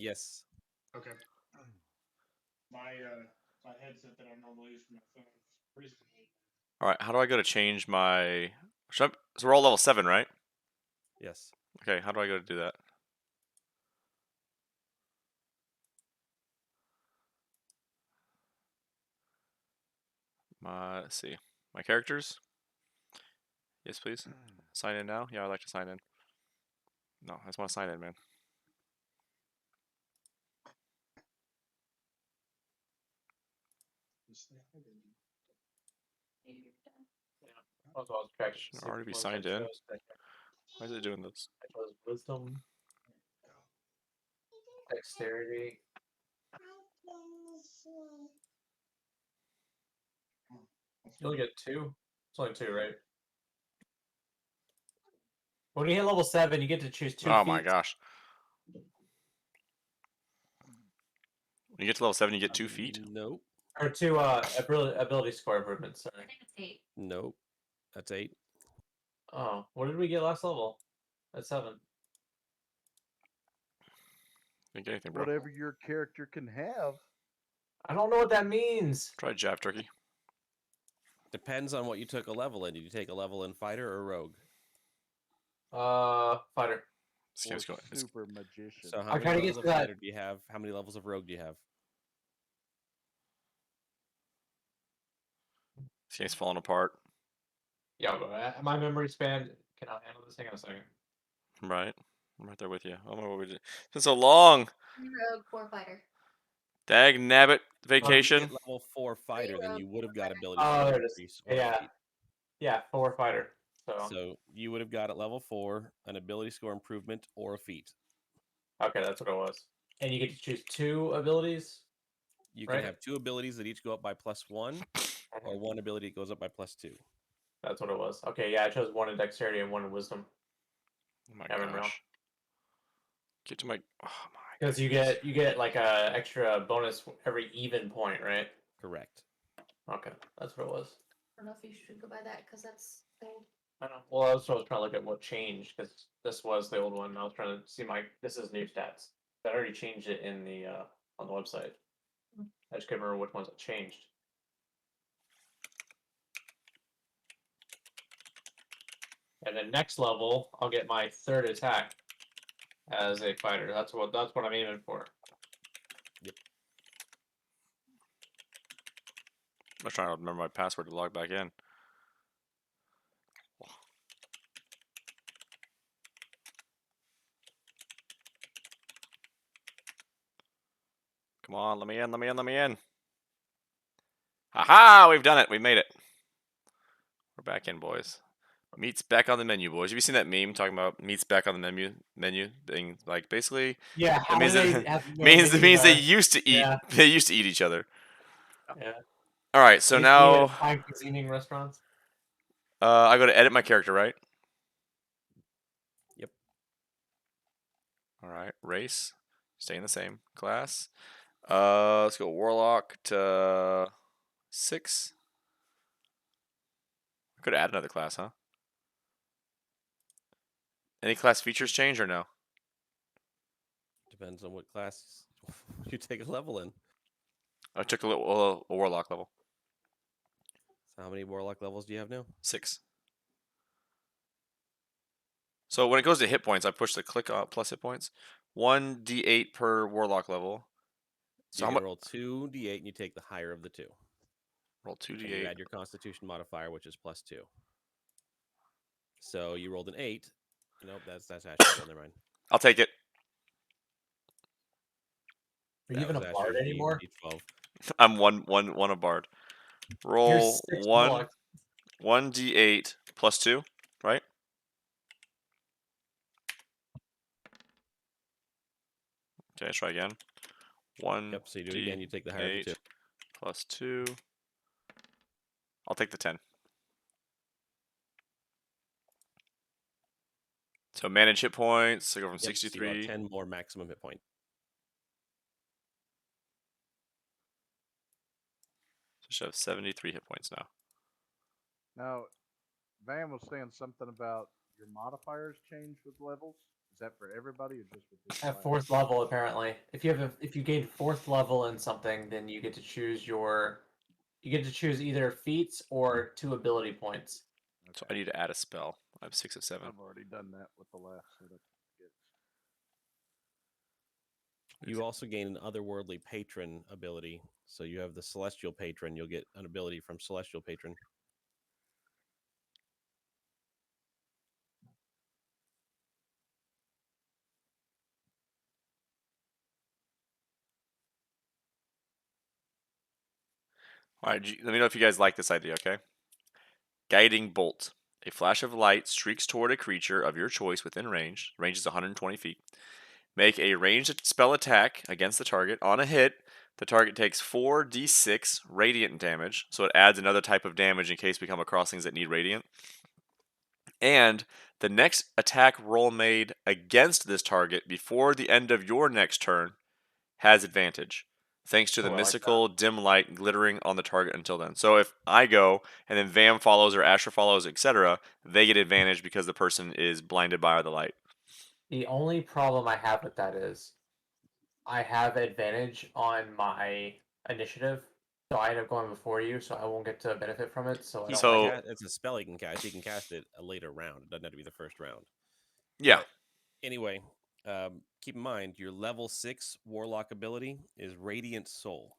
Yes. Okay. My headset that I normally use for my phone is freezing. All right, how do I go to change my? So we're all level 7, right? Yes. Okay, how do I go to do that? Let's see, my characters. Yes, please. Sign in now. Yeah, I'd like to sign in. No, I just want to sign in, man. Should already be signed in. Why is it doing this? I chose wisdom, dexterity. You only get 2. It's only 2, right? When you hit level 7, you get to choose 2 Oh feats. my gosh. When you get to level 7, you get 2 feet. Nope. Or 2 ability score improvements. Sorry. I think it's 8. Nope. That's 8. Oh, what did we get last level? At 7. Didn't get anything, bro. Whatever your character can have. I don't know what that means. Try Jab Turkey. Depends on what you took a level in. Did you take a level in fighter or rogue? Fighter. This game's going. Super magician. So how I'm many trying to levels get of to that. fighter do you have? How many levels of rogue do you have? This game's falling apart. Yeah, but my memory span cannot handle this. Hang on a second. Right. I'm right there with you. I don't know what we did. It's been so long. 3 rogue, 4 fighter. Dag nabbit If vacation. you get level 4 fighter, then you would have got ability Oh, score there it is. increase or Yeah. feat. Yeah, 4 fighter. So you would have got at level 4 an ability score improvement or a feat. Okay, that's what it was. And you get to choose 2 abilities. You can Right. have 2 abilities that each go up by +1, or 1 ability that goes up by +2. That's what it was. Okay, yeah, I chose 1 in dexterity and 1 in wisdom. Oh my Evan Round. gosh. Get to my. Oh my. Because you get like a extra bonus every even point, right? Correct. Okay, that's what it was. I don't know if you should go by that because that's old. I know. Well, I was trying to look at what changed because this was the old one. And I was trying to see this is new stats. I already changed it in the on the website. I just couldn't remember which ones that changed. And then next level, I'll get my 3rd attack as a fighter. That's what I'm aiming for. I'm trying to remember my password to log back in. Come on, let me in, let me in, let me in. Aha! We've done it. We made it. We're back in, boys. Meat's back on the menu, boys. Have you seen that meme talking about meat's back on the menu thing? Like basically, Yeah, it means they that have means they menus, used to eat. yeah. They used to eat each other. Yeah. All right, so They now eat at fine cuisining restaurants. I go to edit my character, right? Yep. All right, race, staying the same. Class. Let's go warlock to 6. I could add another class, huh? Any class features change or no? Depends on what class you take a level in. I took a warlock level. So how many warlock levels do you have now? 6. So when it goes to hit points, I push the click plus hit points. 1d8 per warlock level. So you roll 2d8 and you take the higher of the 2. Roll 2d8. And you add your Constitution modifier, which is +2. So you rolled an 8. Nope, that's actually never mind. I'll take it. Are you even a bard anymore? D12. I'm one a bard. Roll 1d8 plus 2, right? Okay, try again. 1. Yep, so you do it again, you take the higher of the 2. Plus 2. I'll take the 10. So manage hit points. I go from 63. So you 10 more maximum hit point. So I should have 73 hit points now. Now, Van was saying something about your modifiers change with levels. Is that for everybody or just with this At class? 4th level, apparently, if you gain 4th level in something, then you get to choose either feats or 2 ability points. So Okay. I need to add a spell. I have 6 of 7. I've already done that with the last setup. You also gain an otherworldly patron ability. So you have the celestial patron. You'll get an ability from celestial patron. All right, let me know if you guys like this idea, okay? Guiding Bolt. A flash of light streaks toward a creature of your choice within range. Range is 120 feet. Make a ranged spell attack against the target. On a hit, the target takes 4d6 radiant damage, so it adds another type of damage in case we come across things that need radiant. And the next attack roll made against this target before the end of your next turn has advantage, thanks to the Oh, I like mystical dim light glittering on the target until then. So if I go and then Vam follows or Asher follows, etc., they get advantage because the person is blinded by the light. The only problem I have with that is I have advantage on my initiative, so I end up going before you, so I won't get to benefit from it. So I don't So- like it. It's a spell he can cast. He can cast it a later round. It doesn't have to be the first round. Yeah. But anyway, keep in mind your level 6 warlock ability is Radiant Soul.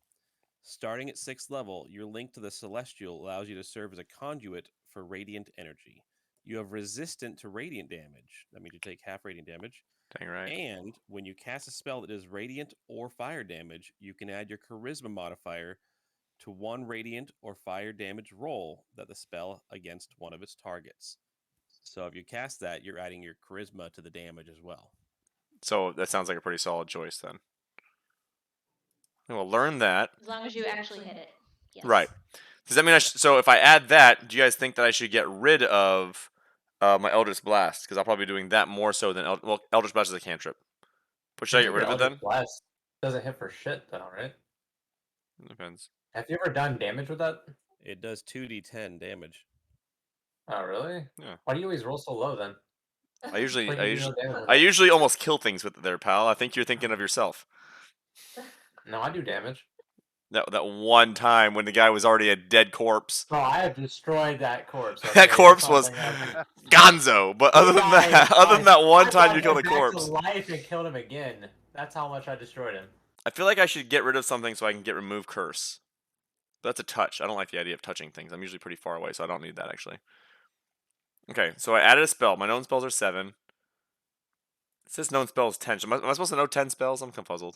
Starting at 6th level, your link to the Celestial allows you to serve as a conduit for radiant energy. You have resistant to radiant damage. That means you take half radiant damage. Dang right. And when you cast a spell that is radiant or fire damage, you can add your charisma modifier to one radiant or fire damage roll that the spell against one of its targets. So if you cast that, you're adding your charisma to the damage as well. So that sounds like a pretty solid choice then. We'll learn that. As long as you actually hit it. Yes. Right. Does that mean so if I add that, do you guys think that I should get rid of my Eldritch Blast? Because I'll probably be doing that more so than Eldritch Blast is a cantrip. But should I get rid of it then? Blast doesn't hit for shit, though, right? Depends. Have you ever done damage with that? It does 2d10 damage. Oh, really? Yeah. Why do you always roll so low then? I usually Like you do no damage with I it. usually almost kill things with it there, pal. I think you're thinking of yourself. No, I do damage. That one time when the guy was already a dead corpse. Bro, I have destroyed that corpse. That okay? corpse That's was not something I do. Gonzo. But other than that, other than that one time you killed a brought him corpse. back to life and killed him again. That's how much I destroyed him. I feel like I should get rid of something so I can get remove curse. But that's a touch. I don't like the idea of touching things. I'm usually pretty far away, so I don't need that actually. Okay, so I added a spell. My known spells are 7. It says known spells 10. Am I supposed to know 10 spells? I'm confuzzled.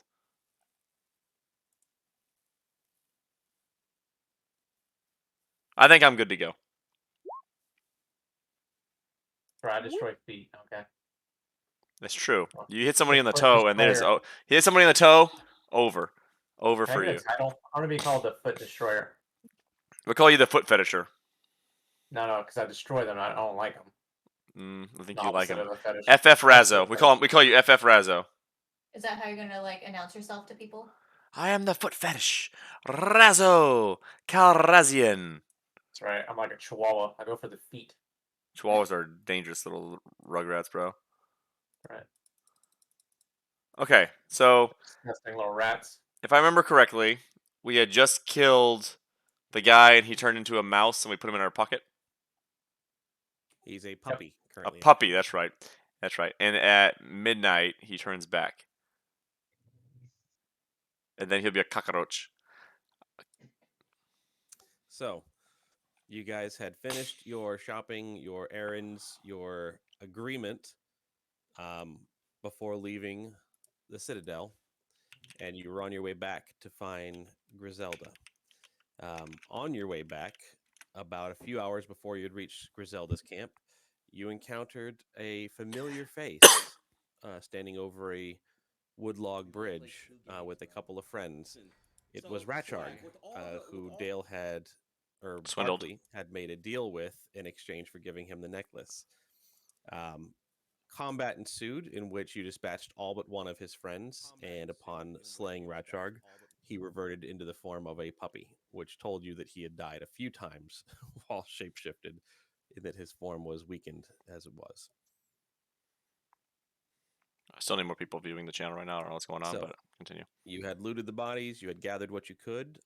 I think I'm good to go. Bro, I destroyed feet. Okay. That's true. You hit somebody in the Foot toe, and they just destroyer. you hit somebody in the toe. Over Can I for get you. a title? I want to be called the Foot Destroyer. We'll call you the foot fetisher. No, because I destroy them. I don't like them. I think you like him. Fetish. FF Razzo. We call you FF Razzo. Is that how you're gonna like announce yourself to people? I am the foot fetish. Razzo Calrazian. That's right. I'm like a chihuahua. I go for the feet. Chihuahuas are dangerous little rugrats, bro. Right. Okay, so Disgusting little rats. if I remember correctly, we had just killed the guy and he turned into a mouse and we put him in our pocket. He's a puppy A currently. puppy, that's right. That's right. And at midnight, he turns back. And then he'll be a cockroach. So, you guys had finished your shopping, your errands, your agreement before leaving the Citadel, and you were on your way back to find Griselda. On your way back, about a few hours before you had reached Griselda's camp, you encountered a familiar face standing over a woodlog bridge with a couple of friends. It was Ratcharg, who Dale had, or Swindled. Barkley had made a deal with in exchange for giving him the necklace. Combat ensued in which you dispatched all but one of his friends, and upon slaying Ratcharg, he reverted into the form of a puppy, which told you that he had died a few times while shapeshifted, and that his form was weakened as it was. I still need more people viewing the channel right now. I don't know what's going on, So- but continue. You had looted the bodies. You had gathered what you could.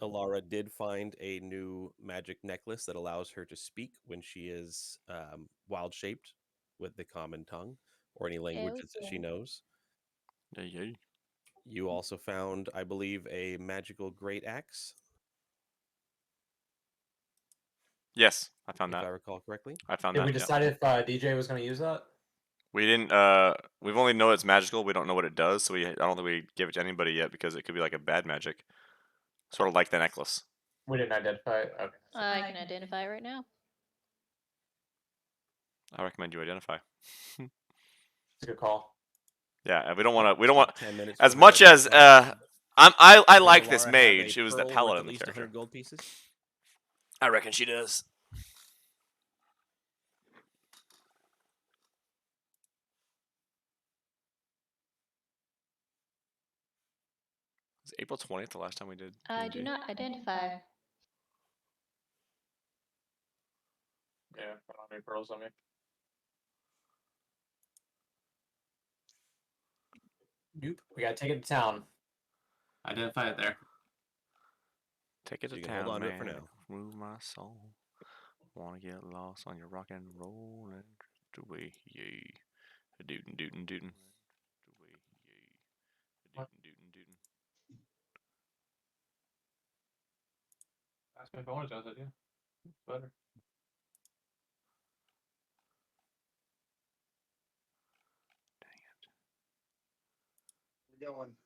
Alara did find a new magic necklace that allows her to speak when she is wild shaped with the common tongue or any languages that she yeah. knows. Yeah, yeah. You also found, I believe, a magical great axe, Yes, I found if that. I recall correctly. I found Did that. we Yeah. decide if DJ was going to use that? We didn't. We've only know it's magical. We don't know what it does, so I don't think we give it to anybody yet because it could be like a bad magic, sort of like the necklace. We didn't identify it. Okay. I can identify it right now. I recommend you identify. It's a good call. Yeah, we don't want to. We don't Spent want 10 minutes as for her much to as identify. I Does like this Alara have a mage. It was that pearl worth paladin at the least character. 100 gold pieces. I reckon she does. Was April 20th the last time we did? I D&D? do not identify. Yeah, I don't have any pearls on me. We gotta take it to town. Identify it there. Take it So to you can town, hold on to it man. for now. Move my soul. Wanna get lost on your rock and roll and drift away, yay. A dootin' dootin' dootin'. Away, yay. A What? dootin' dootin' dootin'. Ask me if I want to, yeah. Better. We're going.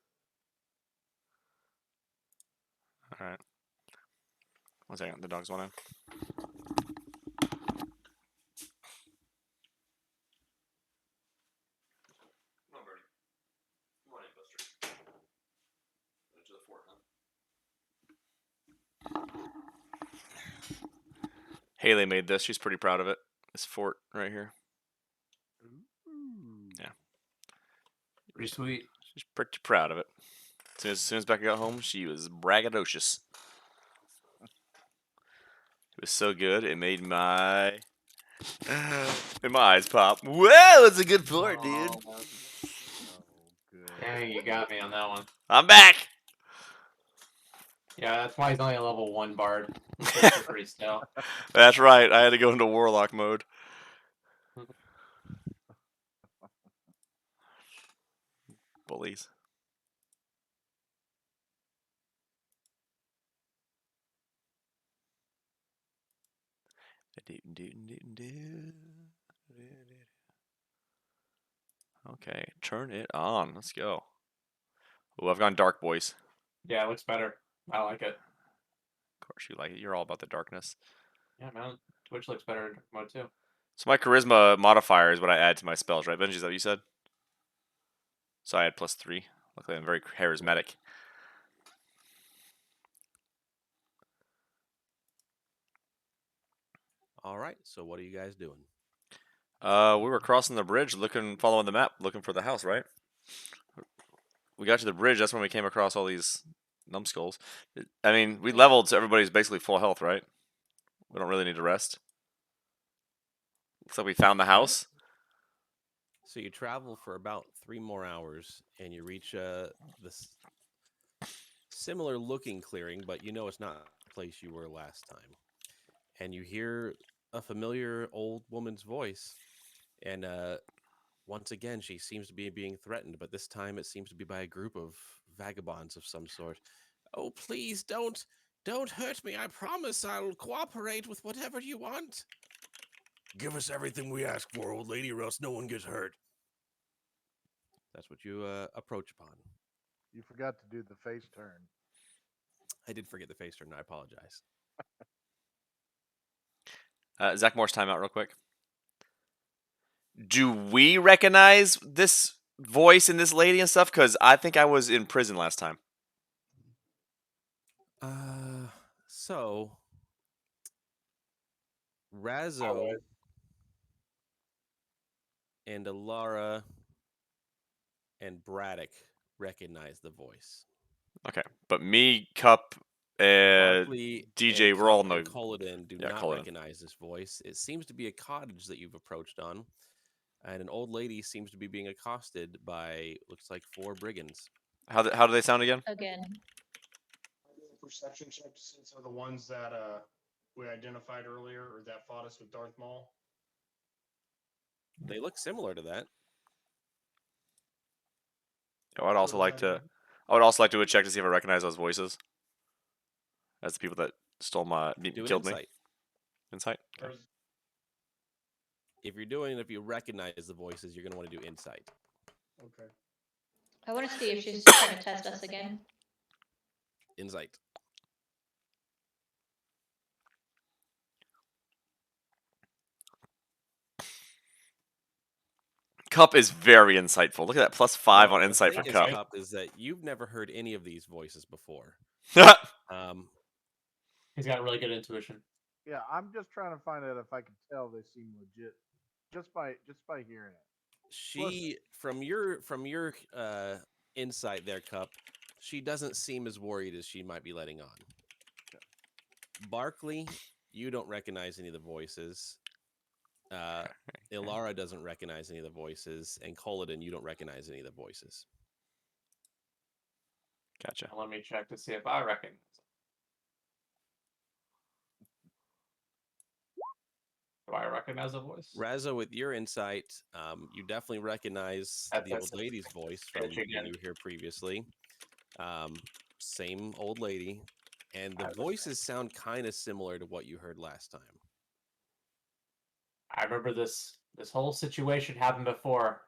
Alright. 1 second, the dogs want in. Come on, Birdie. Come on in, Buster. To the fort, huh? Haley made this. She's pretty proud of it. This fort right here. Yeah. Pretty sweet. She's pretty proud of it. As soon as Becca got home, she was braggadocious. It was so good, it made my eyes pop. Whoa, it's a good fort, dude. Oh, good. Dang, you got me on that one. I'm back. Yeah, that's why he's only a level 1 bard. He's pretty stale. That's right. I had to go into warlock mode. Bullies. Okay, turn it on. Let's go. Oh, I've gone dark, boys. Yeah, it looks better. I like it. Of course you like it. You're all about the darkness. Yeah, man. Twitch looks better in dark mode too. So my charisma modifier is what I add to my spells, right? Benji, is that what you said? So I add +3. Luckily, I'm very charismatic. All right. So what are you guys doing? We were crossing the bridge, following the map, looking for the house, right? We got to the bridge. That's when we came across all these numbskulls. I mean, we leveled, so everybody's basically full health, right? We don't really need to rest. Looks like we found the house. So you travel for about 3 more hours, and you reach this similar looking clearing, but you know it's not the place you were last time. And you hear a familiar old woman's voice, and once again she seems to be being threatened, but this time it seems to be by a group of vagabonds of some sort. Oh, please don't hurt me. I promise I'll cooperate with whatever you want. Give us everything we ask for, old lady, or else no one gets hurt. That's what you approach upon. You forgot to do the face turn. I did forget the face turn. I apologize. Zach Moore's timeout real quick. Do we recognize this voice and this lady and stuff? Because I think I was in prison last time. So Razzo and Alara and Braddock recognize the voice. Okay, but me, Cup, and Barkley DJ, and we're all Cup and no. Culloden do Yeah, not Culloden. recognize this voice. It seems to be a cottage that you've approached on. and an old lady seems to be being accosted by looks like 4 brigands. How do they sound again? Again. I do a perception check since they're the ones that we identified earlier or that fought us with Darth Maul. They look similar to that. I would also like to. I would also like to do a check to see if I recognize those voices. As the people that stole my Do an killed me. insight. Insight. Or Okay. is- If you recognize the voices, you're going to want to do insight. Okay. I want to see if she's trying to test us again. Insight. Cup is very insightful. Look at that, +5 Well, on the insight thing for is, Cup. is that you've never heard any of these voices before. He's got really good intuition. Yeah, I'm just trying to find out if I can tell they seem legit just by hearing it. She from your insight there, Cup, she doesn't seem as worried as she might be letting on. Barkley, you don't recognize any of the voices. Ilara doesn't recognize any of the voices, and Coliden, you don't recognize any of the voices. Gotcha. Now let me check to see if I recognize it. Do I recognize the voice? Razzo, with your insight, you definitely recognize the That's old lady's voice from Sketchy when again. you were here previously. Same old lady, and the I was- voices sound kind of similar to what you heard last time. I remember this whole situation happened before.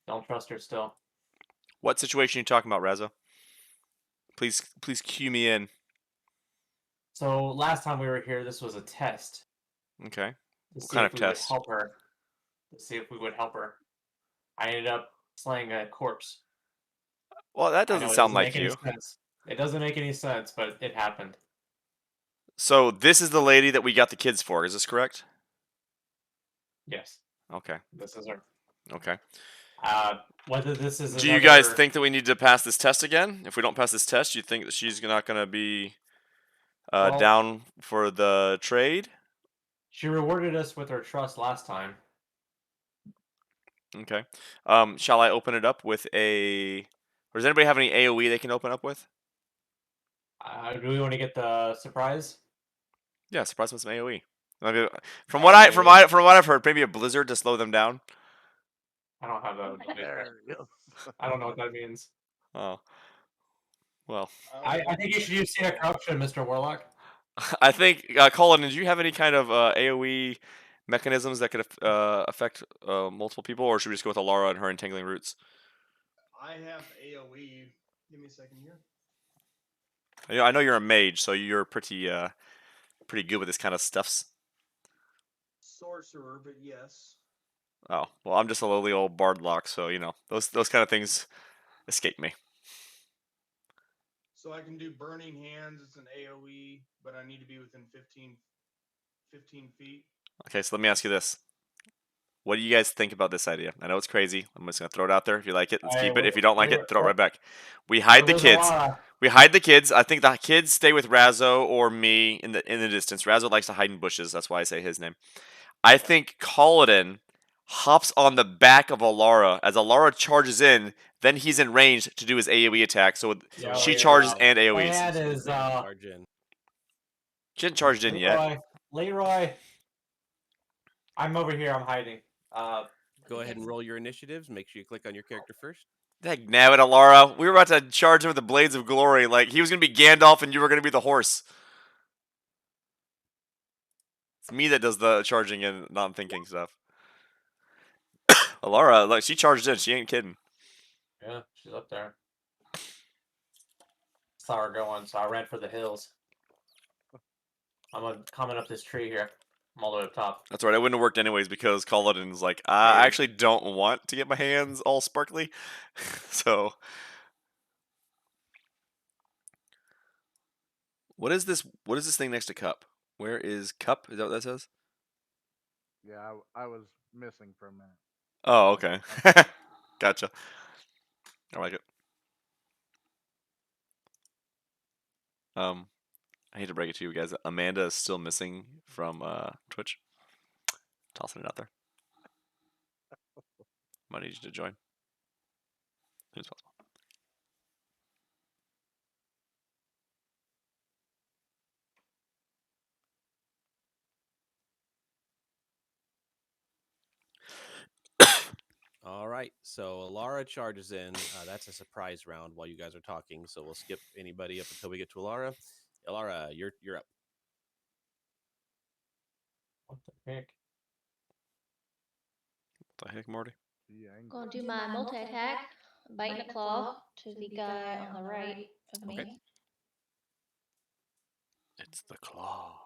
Don't trust her still. What situation are you talking about, Razzo? Please cue me in. So last time we were here, this was a test Okay. to see kind if of we would test? help her. To see if we would help her. I ended up slaying a corpse. Well, that I know doesn't it sound make like any you. sense. It doesn't make any sense, but it happened. So this is the lady that we got the kids for. Is this correct? Yes, Okay. this is her. Okay. Whether this is Do you guys another- think that we need to pass this test again? If we don't pass this test, you think that she's not going to be Well- down for the trade? She rewarded us with her trust last time. Okay. Shall I open it up with a? Or does anybody have any AOE they can open up with? Do we want to get the surprise? Yeah, surprise with some AOE. Maybe, from what I've heard, maybe a blizzard to slow them down. I don't have that ability. There it is. I don't know what that means. Oh. Well, I think you should use Scenic Corruption, Mr. Warlock. I think Colin, did you have any kind of AOE mechanisms that could affect multiple people, or should we just go with Alara and her entangling roots? I have AOE. Give me a second here. I know you're a mage, so you're pretty good with this kind of stuffs. Sorcerer, but yes. Oh, well, I'm just a lowly old bardlock, so those kind of things escape me. So I can do Burning Hands. It's an AOE, but I need to be within 15 feet. Okay, so let me ask you this: what do you guys think about this idea? I know it's crazy. I'm just gonna throw it out there. If you like it, let's keep it. If you don't like it, throw it right back. We hide the kids. We hide the kids. I think the kids stay with Razzo or me in the distance. Razzo likes to hide in bushes. That's why I say his name. I think Coliden hops on the back of Alara. As Alara charges in, then he's in range to do his AoE attack. So Yeah, she yeah, charges yeah. and AoEs. Plan is Charge in. She hasn't charged in yet. Leroy. I'm over here. I'm hiding. Go ahead and roll your initiatives. Make sure you click on your character first. Heck, nabbit, Alara. We were about to charge him with the Blades of Glory. Like, he was going to be Gandalf and you were going to be the horse. It's me that does the charging and not thinking stuff. Alara, like, she charged in. She ain't kidding. Yeah, she's up there. Saw her going, so I ran for the hills. I'm coming up this tree here. I'm all the way up top. That's right. It wouldn't have worked anyways because Collin's like, I actually don't want to get my hands all sparkly. So, what is this? What is this thing next to Cup? Where is Cup? Is that what that says? Yeah, I was missing for a minute. Oh, okay. Gotcha. I like it. I hate to break it to you guys. Amanda is still missing from Twitch. Tossing it out there. Might need you to join. As soon as possible. All right, so Alara charges in. That's a surprise round while you guys are talking, so we'll skip anybody up until we get to Alara. Alara, you're up. What the heck? What the heck, Morty? Yeah, I can Gonna grab do my multi-attack, bite and a claw to the guy on the right of me. Okay. It's the claw.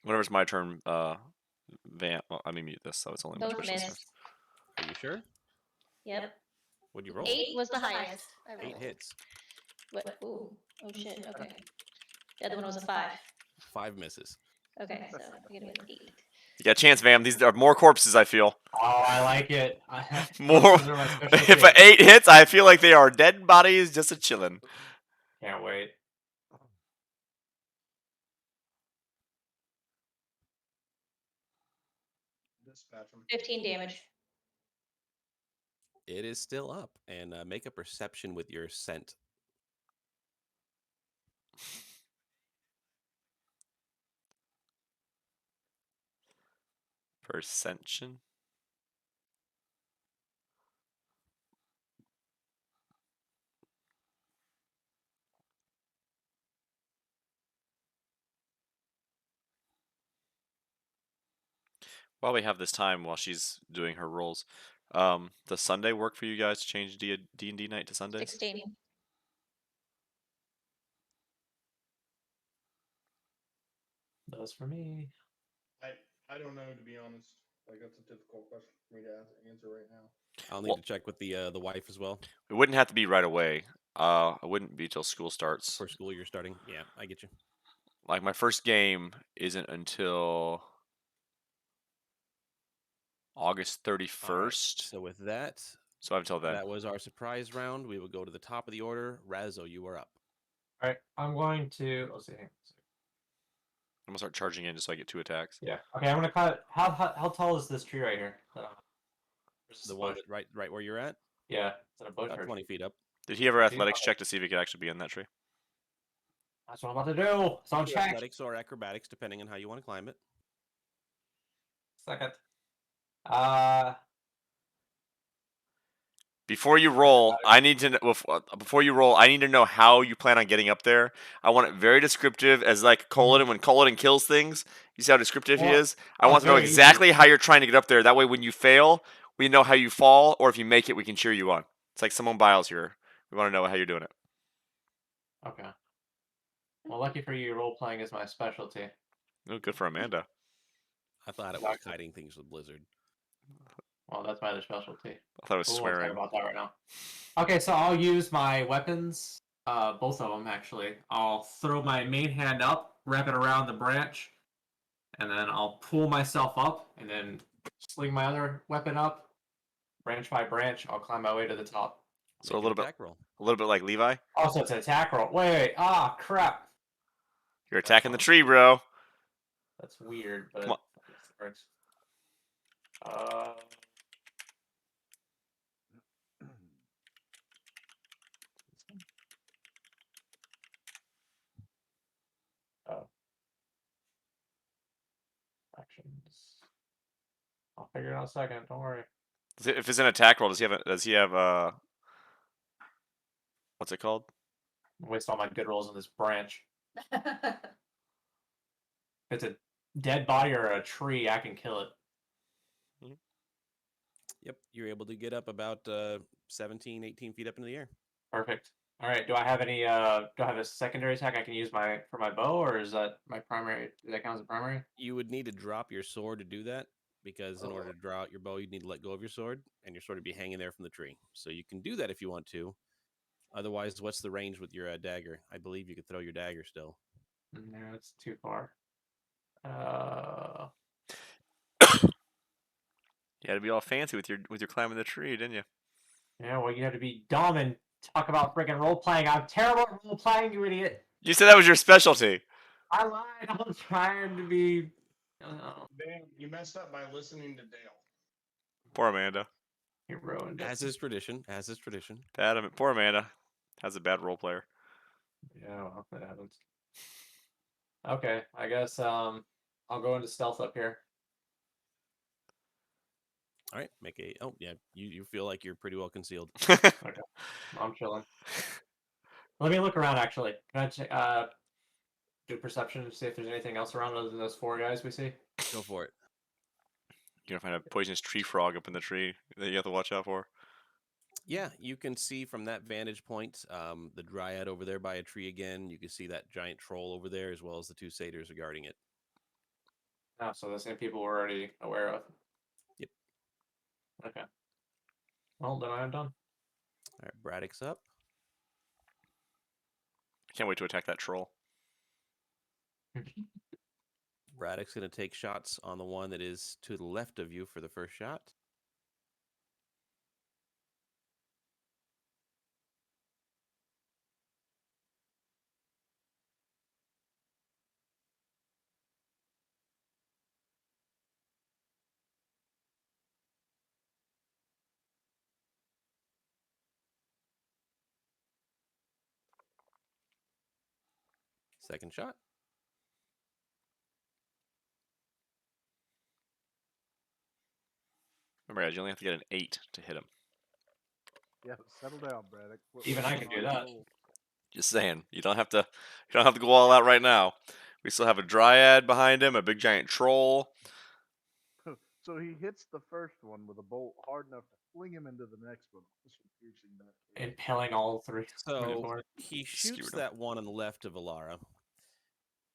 Whenever it's my turn, Van. Well, I mean, mute this, so it's only my Both Twitch listeners. missed. Are you sure? Yep. What'd you roll? 8 was the highest. I 8 rolled. hits. What? Ooh. Oh shit. Okay. The other one was a 5. 5 misses. Okay, so we're gonna get 8. You got a chance, Vam. These are more corpses, I feel. Oh, I like it. More. Corpses are my specialty. If an 8 hits, I feel like they are dead bodies just a chilling. Can't wait. Dispatch them. 15 damage. It is still up, and make a perception with your scent. Perception. While we have this time, while she's doing her rolls, does Sunday work for you guys to change D&D night to Sundays? 16. Does for me. I don't know, to be honest. Like, that's a difficult question for me to answer right now. I'll need Well- to check with the wife as well. It wouldn't have to be right away. It wouldn't be till school starts. For school you're starting. Yeah, I get you. Like my first game isn't until August 31st. So with that, So until then. that was our surprise round. We will go to the top of the order. Razzo, you are up. All right, I'm going to. Let's see. I'm gonna start charging in just so I get 2 attacks. Yeah. Okay, I'm gonna cut. How tall is this tree right here? Where's The this one bush? right where you're at, Yeah, is it a bush about or a 20 tree? feet up. Did he ever See, athletics okay. check to see if he could actually be in that tree? That's what I'm about to do. So I'm Do check. athletics or acrobatics, depending on how you want to climb it. Second. Before you roll, I need to know. Before you roll, I need to know how you plan on getting up there. I want it very descriptive, as like Culloden when Culloden kills things. You see how descriptive he Well, is. I want to know very easy. exactly how you're trying to get up there. That way, when you fail, we know how you fall, or if you make it, we can cheer you on. It's like Simone Biles here. We want to know how you're doing it. Okay. Well, lucky for you, role playing is my specialty. Oh, good for Amanda. I thought it was Exactly. kiting things with Blizzard. Well, that's my other specialty. I thought it was We'll talk swearing. about that right now. Okay, so I'll use my weapons. Both of them actually. I'll throw my main hand up, wrap it around the branch, and then I'll pull myself up, and then sling my other weapon up. Branch by branch, I'll climb my way to the top. So Make a an little bit, attack roll. like Levi. Also, it's an attack roll. Wait. Ah, crap. You're attacking the tree, bro. That's weird, but Come on. it works. Actions. I'll figure it out in a second. Don't worry. If it's an attack roll, does he have what's it called? Waste all my good rolls on this branch. If it's a dead body or a tree, I can kill it. Yep, you're able to get up about 17, 18 feet up into the air. Perfect. All right. Do I have any? Do I have a secondary attack I can use for my bow, or is that my primary? Does that count as a primary? You would need to drop your sword to do that, because in order to draw out your bow, you'd need to let go of your sword, and your sword would be hanging there from the tree. So you can do that if you want to. Otherwise, what's the range with your dagger? I believe you could throw your dagger still. No, it's too far. You had to be all fancy with your climbing the tree, didn't you? Yeah. Well, you have to be dumb and talk about freaking role playing. I'm terrible at role playing, you idiot. You said that was your specialty. I lied. I was trying to be. Dan, you messed up by listening to Dale. Poor Amanda. You ruined it. As is tradition. As is tradition. Poor Amanda. Has a bad role player. Yeah, well, that happens. Okay, I guess I'll go into stealth up here. All right, make a. Oh yeah, you feel like you're pretty well concealed. I'm chilling. Let me look around. Actually, can I check, do perception to see if there's anything else around other than those 4 guys we see? Go for it. You're gonna find a poisonous tree frog up in the tree that you have to watch out for. Yeah, you can see from that vantage point the dryad over there by a tree again. You can see that giant troll over there, as well as the 2 satyrs are guarding it. Oh, so the same people we're already aware of. Yep. Okay. Well, then I am done. All right, Braddock's up. Can't wait to attack that troll. Braddock's going to take shots on the one that is to the left of you for the first shot. Second shot. Remember, guys, you only have to get an 8 to hit him. Yeah, settle down, Braddock. Even I can do that. Just saying, you don't have to go all out right now. We still have a dryad behind him, a big giant troll. So he hits the first one with a bolt hard enough to fling him into the next one, also piercing that. Impaling all 3. So he shoots Skewered him. that one on the left of Alara.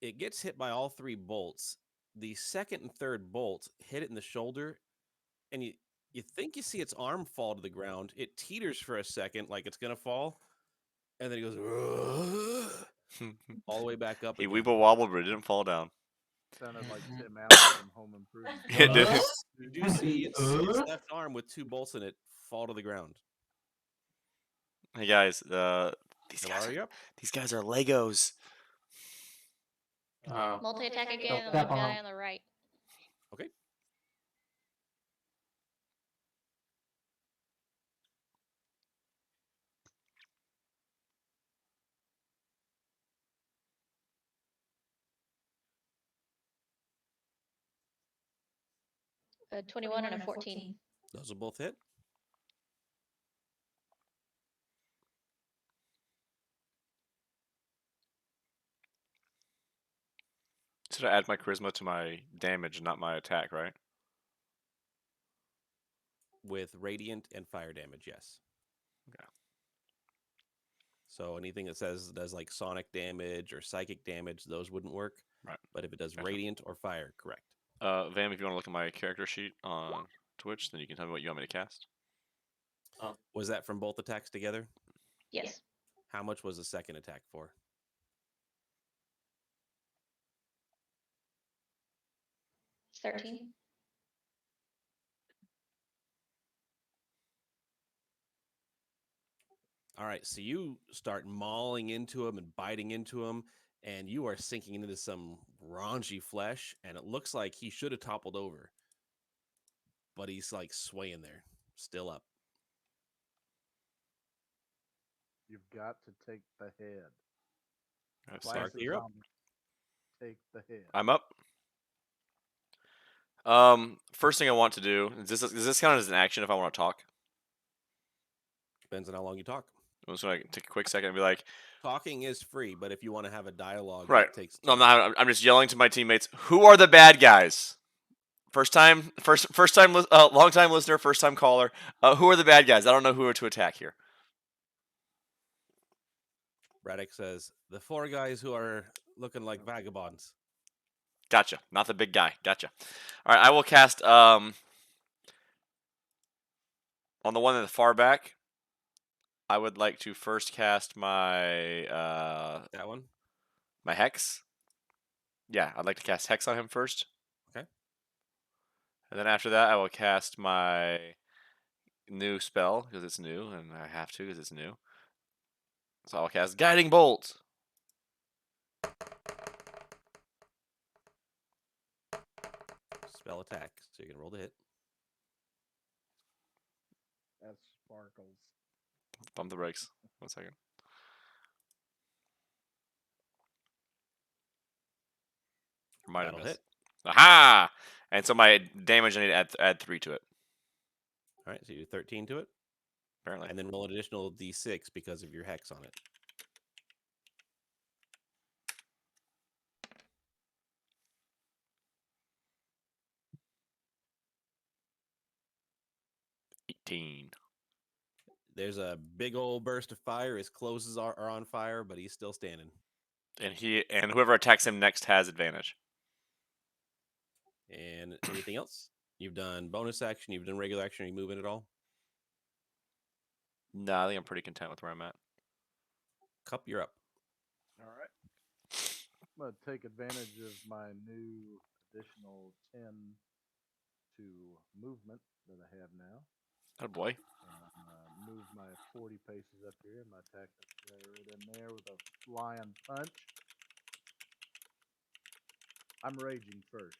It gets hit by all 3 bolts. The second and third bolt hit it in the shoulder, and you think you see its arm fall to the ground. It teeters for a second like it's going to fall, and then he goes all the way back up. He again. weeble wobbled, but it didn't fall down. Sounded like Tim Allen from Home Improvement. It did. You do see its left arm with 2 bolts in it fall to the ground. Hey guys, these Alara, you up? guys are Legos. Multi-attack Don't again on step the on guy him. on the right. Okay. A 21 and a 14. Those will both hit. Should I add my charisma to my damage, not my attack, right? With radiant and fire damage, yes. Okay. So anything that says does like sonic damage or psychic damage, those wouldn't work. Right. But if it does Gotcha. radiant or fire, correct. Vam, if you want to look at my character sheet on Twitch, then you can tell me what you want me to cast. Was that from both attacks together? Yes. How much was the second attack for? It's 13. All right, so you start mauling into him and biting into him, and you are sinking into some raunchy flesh, and it looks like he should have toppled over. But he's like swaying there, still up. You've got to take the head. Stark, Classic you're up. zombie. Take the head. I'm up. First thing I want to do is this count as an action if I want to talk? Depends on how long you talk. I'm just gonna take a quick second and be like, Talking is free, but if you want to have a dialogue, right. it takes. No, I'm not. I'm just yelling to my teammates. Who are the bad guys? First time, long time listener, first time caller. Who are the bad guys? I don't know who to attack here. Braddock says the 4 guys who are looking like vagabonds. Gotcha. Not the big guy. Gotcha. All right, I will cast on the one in the far back. I would like to first cast my That one. my hex. Yeah, I'd like to cast hex on him first. Okay. And then after that, I will cast my new spell because it's new, and I have to because it's new. So I'll cast Guiding Bolt. Spell attack. So you can roll the hit. That's sparkles. Bump the brakes. 1 second. Might have That'll missed. hit. Aha! And so my damage, I need to add 3 to it. All right, so you do 13 to it, Apparently. and then roll an additional d6 because of your hex on it. There's a big old burst of fire. His clothes are on fire, but he's still standing. And whoever attacks him next has advantage. And anything else? You've done bonus action. You've done regular action. Are you moving at all? No, I think I'm pretty content with where I'm at. Cup, you're up. All right. I'm gonna take advantage of my new additional 10 to movement that I have now. Oh boy. Move my 40 paces up here and my attack right in there with a flying punch. I'm raging first.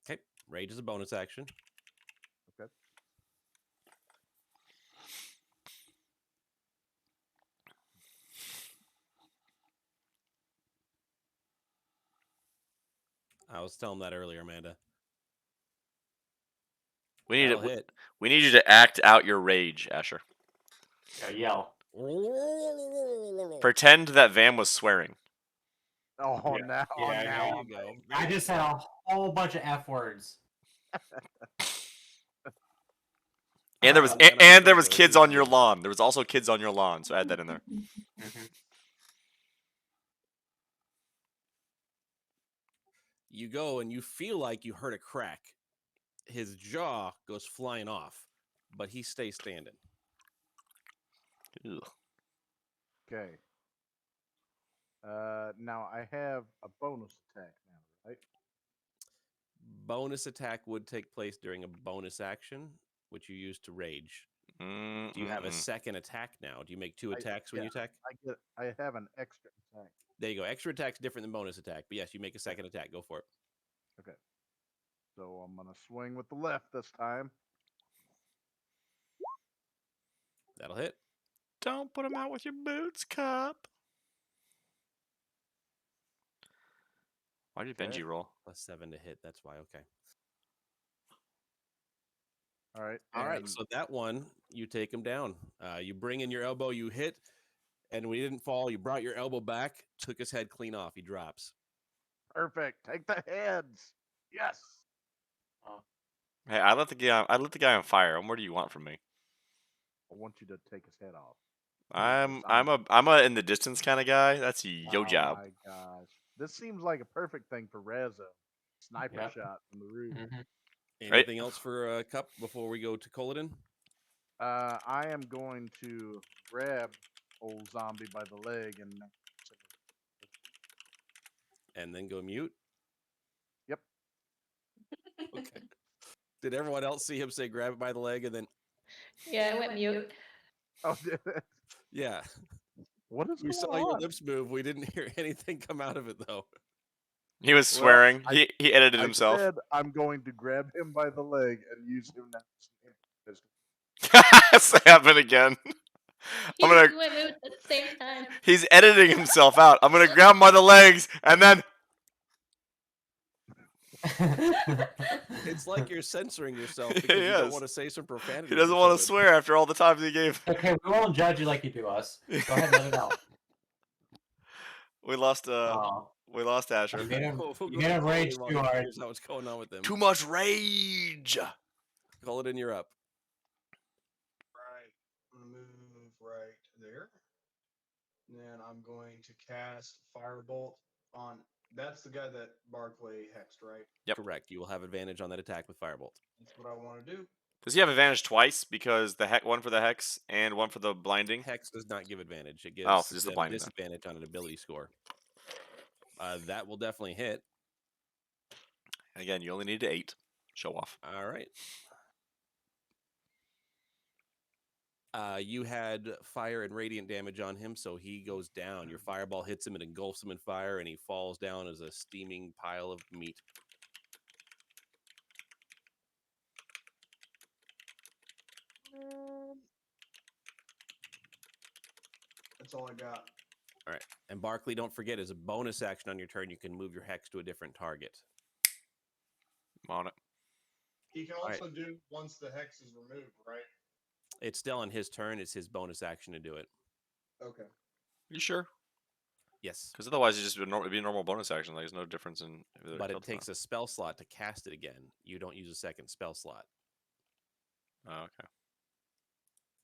Okay. Rage is a bonus action. Okay. I was telling that earlier, Amanda. We need That'll to, hit. we need you to act out your rage, Asher. Yell. Pretend that Vam was swearing. Oh, Yeah. now, Yeah, now there you I'm go. ready. I just had a whole bunch of F words. And there was man, I and there think was those kids are on your good. lawn. There was also kids on your lawn, so add that in there. You go and you feel like you heard a crack. His jaw goes flying off, but he stays standing. Ugh. Okay. Now I have a bonus attack now, right? Bonus attack would take place during a bonus action, which you use to rage. Do you have a second attack now? Do you make 2 attacks when you attack? I have an extra attack. There you go. Extra attack's different than bonus attack, but yes, you make a second attack. Go for it. Okay. So I'm gonna swing with the left this time. That'll hit. Don't put him out with your boots, Cup. Why did Okay. Benji roll? +7 to hit. That's why. Okay. All right. All right. and So that one, you take him down. You bring in your elbow, you hit, and when he didn't fall, you brought your elbow back, took his head clean off. He drops. Perfect. Take the heads. Yes. Hey, I let the guy on fire. And what do you want from me? I want you to take his head off. I'm a in the distance kind of guy. That's your job. Oh my gosh. This seems like a perfect thing for Reza. Sniper Yep. shot from the roof. Anything else for Cup before we go to Coladin? I am going to grab old zombie by the leg And then go mute? Yep. Okay. Did everyone else see him say grab it by the leg and then, Yeah, I went mute. Oh, yeah. what is We going saw your on? lips move. We didn't hear anything come out of it, though. He was Well, swearing. I- He edited I himself. said I'm going to grab him by the leg and use him now. Say happen again. He I'm gonna. just went mute at the same time. He's editing himself out. I'm gonna grab him by the legs and then. It's like you're censoring yourself He because you don't is. want to say some profanity. He doesn't want to swear after all the times he gave. Okay, we won't judge you like you do us. Go ahead and let it out. We lost. Oh, We lost Asher. you made him, We'll you go made to him rage Coladin while too he hard. figures out what's going on with him. Too much rage. Coladin, you're up. Right. I'm gonna move right there. And then I'm going to cast Firebolt on. That's the guy that Barclay hexed, right? Yep. Correct. You will have advantage on that attack with Firebolt. That's what I want to do. Does he have advantage twice? Because one for the hex and one for the blinding. Hex does not give advantage. It gives Oh, so just the them blinding then. disadvantage on an ability score. That will definitely hit. Again, you only need 8. Show off. All right. You had fire and radiant damage on him, so he goes down. Your fireball hits him and engulfs him in fire, and he falls down as a steaming pile of meat. That's all I got. All right. And Barkley, don't forget, as a bonus action on your turn, you can move your hex to a different target. I'm on it. He can Alright. also do once the hex is removed, right? It's still on his turn. It's his bonus action to do it. Okay. You sure? Yes. Because otherwise, it'd be a normal bonus action. Like, there's no difference in. But it takes a spell slot to cast it again. You don't use a second spell slot. Oh, okay.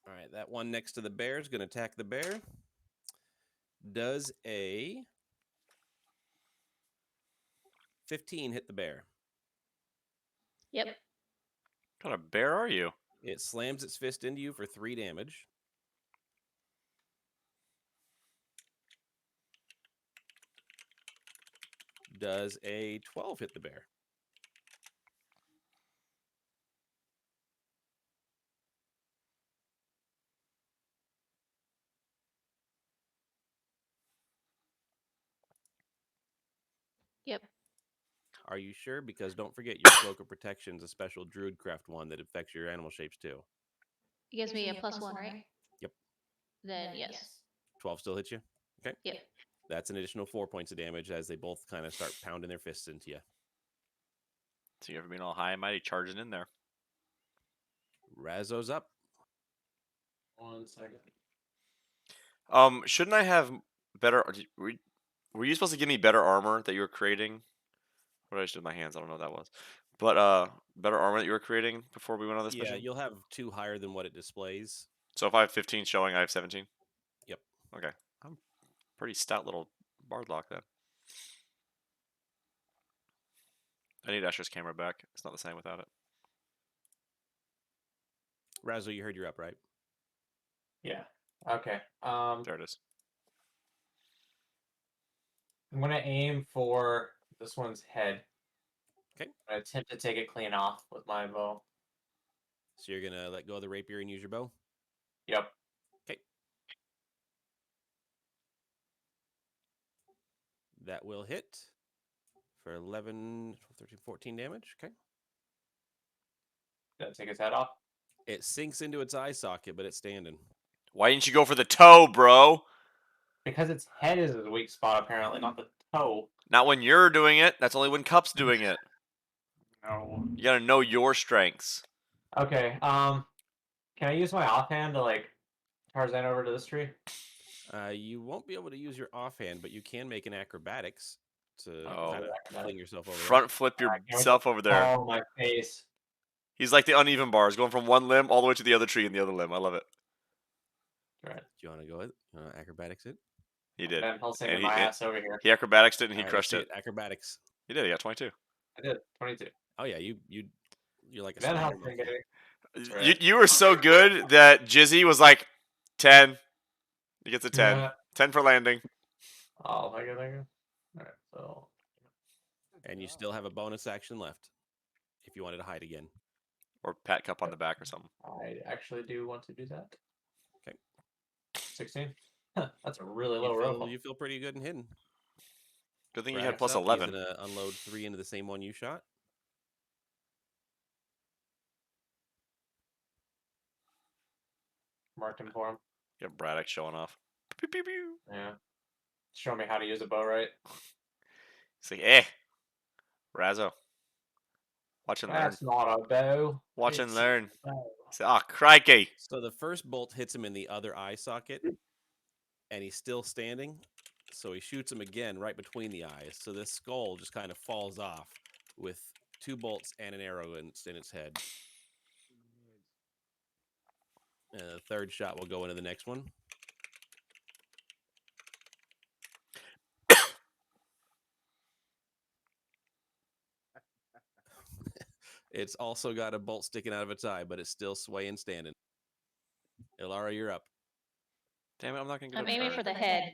All right. That one next to the bear is going to attack the bear. Does a 15 hit the bear? Yep. What kind of bear are you? It slams its fist into you for 3 damage. Does a 12 hit the bear? Yep. Are you sure? Because don't forget, your Cloak of Protection is a special Druidcraft one that affects your animal shapes too. It gives me a +1, right? Yep. Then yes. 12 still hits you? Okay. Yep. That's an additional 4 points of damage as they both kind of start pounding their fists into you. So you ever been all high and mighty charging in there? Razzo's up. 1 second. Shouldn't I have better? Were you supposed to give me better armor that you were creating? What did I just do with my hands? I don't know what that was. But better armor that you were creating before we went on this Yeah, mission. you'll have 2 higher than what it displays. So if I have 15 showing, I have 17. Yep. Okay, I'm pretty stout little Bardlock then. I need Asher's camera back. It's not the same without it. Razzo, you heard you're up, right? Yeah. Okay. There it is. I'm gonna aim for this one's head. Okay. I'm gonna attempt to take it clean off with my bow. So you're going to let go of the rapier and use your bow? Yep. That will hit for 11, 12, 13, 14 damage. Okay. Gonna take his head off. It sinks into its eye socket, but it's standing. Why didn't you go for the toe, bro? Because its head is his weak spot, apparently, not the toe. Not when you're doing it. That's only when Cup's doing it. No. You gotta know your strengths. Okay. Can I use my offhand to like Tarzan over to this tree? You won't be able to use your offhand, but you can make an acrobatics to Oh. kind of Acrobatic. fling yourself over there. Front flip Alright, can we yourself over there. Oh, my face. He's like the uneven bars, going from one limb all the way to the other tree and the other limb. I love it. Right. Do you want to go with acrobatics it? He did. Ben Helsing And my ass over here. He acrobatics it and he Alright, crushed let's it. see Acrobatics. He did. He got 22. I did. 22. Oh yeah, you're like a Ben spider Helsing, monkey. baby. You, right. you were so good that Jizzy was like 10. He gets a 10. Yeah. 10 for landing. Oh, thank you. Alright, so. And you still have a bonus action left if you wanted to hide again. Or pat Cup on the back or something. I actually do want to do that. Okay. 16. That's a really low roll. You feel pretty good and hidden. Good thing you had Brad's plus up. 11. He's gonna unload 3 into the same one you shot. Marked him for him. You got Braddock showing off. Pew, pew, pew. Yeah. Show me how to use a bow, right? He's like, Razzo. Watch and learn. That's not a bow. Watch and It's learn. a bow. Say, oh, crikey. So the first bolt hits him in the other eye socket, and he's still standing. So he shoots him again right between the eyes. So this skull just kind of falls off with 2 bolts and an arrow in its head. And the third shot will go into the next one. It's also got a bolt sticking out of its eye, but it's still swaying standing. Ilara, you're up. Damn it, I'm not going to get I'm a aiming turn. for the head.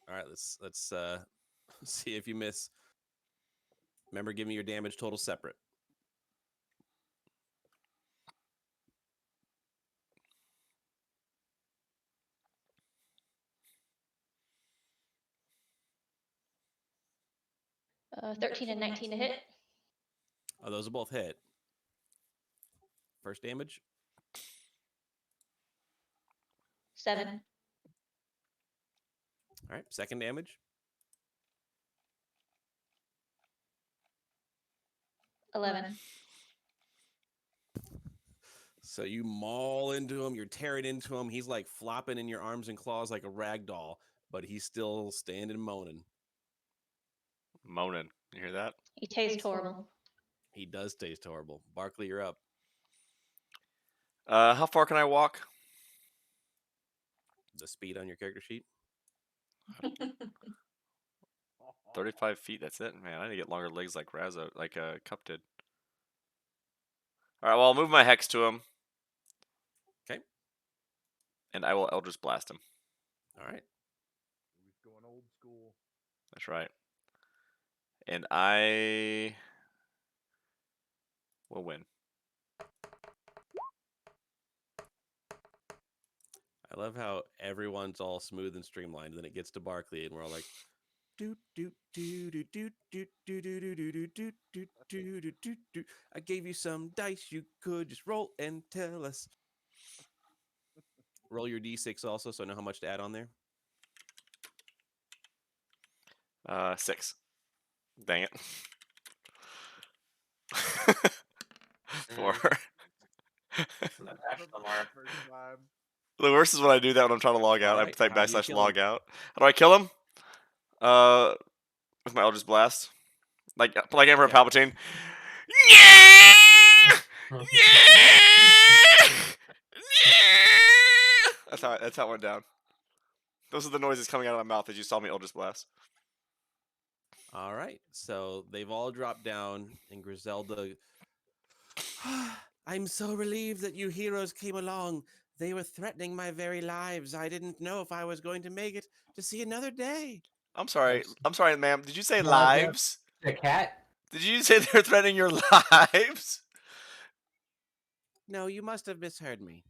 All right, let's see if you miss. Remember, give me your damage total separate. 13 and 19 to hit. Oh, those will both hit. First damage. 7. All right. Second damage. 11. So you maul into him. You're tearing into him. He's like flopping in your arms and claws like a rag doll, but he's still standing moaning. Moaning. You hear that? He tastes horrible. He does taste horrible. Barkley, you're up. How far can I walk? The speed on your character sheet. 35 feet. That's it, man. I need to get longer legs like Cup did. All right. Well, I'll move my hex to him. Okay. And I will Eldritch Blast him. All right. He's going old school. That's right. And I will win. I love how everyone's all smooth and streamlined. And then it gets to Barkley, and we're all like, doot doot doot doot doot doot doot doot doot doot doot doot doot doot doot. I gave you some dice. You could just roll and tell us. Roll your d6 also, so I know how much to add on there. 6. Dang it. 4. First time. The worst is when I do that when I'm trying to log out. I Alright, type how do you / kill log him? out. How do I kill him? With my Eldritch Blast. Like Emperor Yeah. Palpatine. Yeah! Yeah! That's how it went down. Those are the noises coming out of my mouth as you saw me Eldritch Blast. All right. So they've all dropped down, and Griselda. I'm so relieved that you heroes came along. They were threatening my very lives. I didn't know if I was going to make it to see another day. I'm sorry. I'm sorry, ma'am. Did you say No, yeah. lives? The cat? Did you say they're threatening your lives? No, you must have misheard me.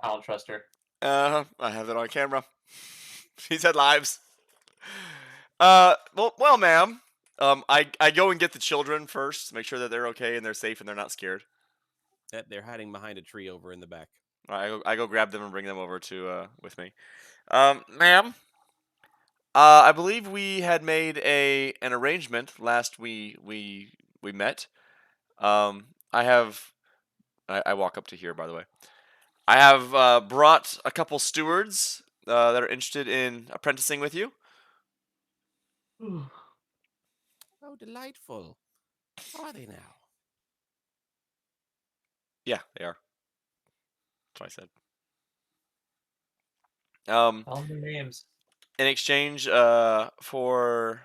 I don't trust her. I have that on camera. She said lives. Well, ma'am. I go and get the children first, make sure that they're okay and they're safe and they're not scared. They're hiding behind a tree over in the back. All right, I go grab them and bring them over to with me. Ma'am. I believe we had made an arrangement last we met. I walk up to here, by the way. I have brought a couple stewards that are interested in apprenticing with you. Oh, delightful. How are they now? Yeah, they are. That's what I said. Tell them their names. In exchange for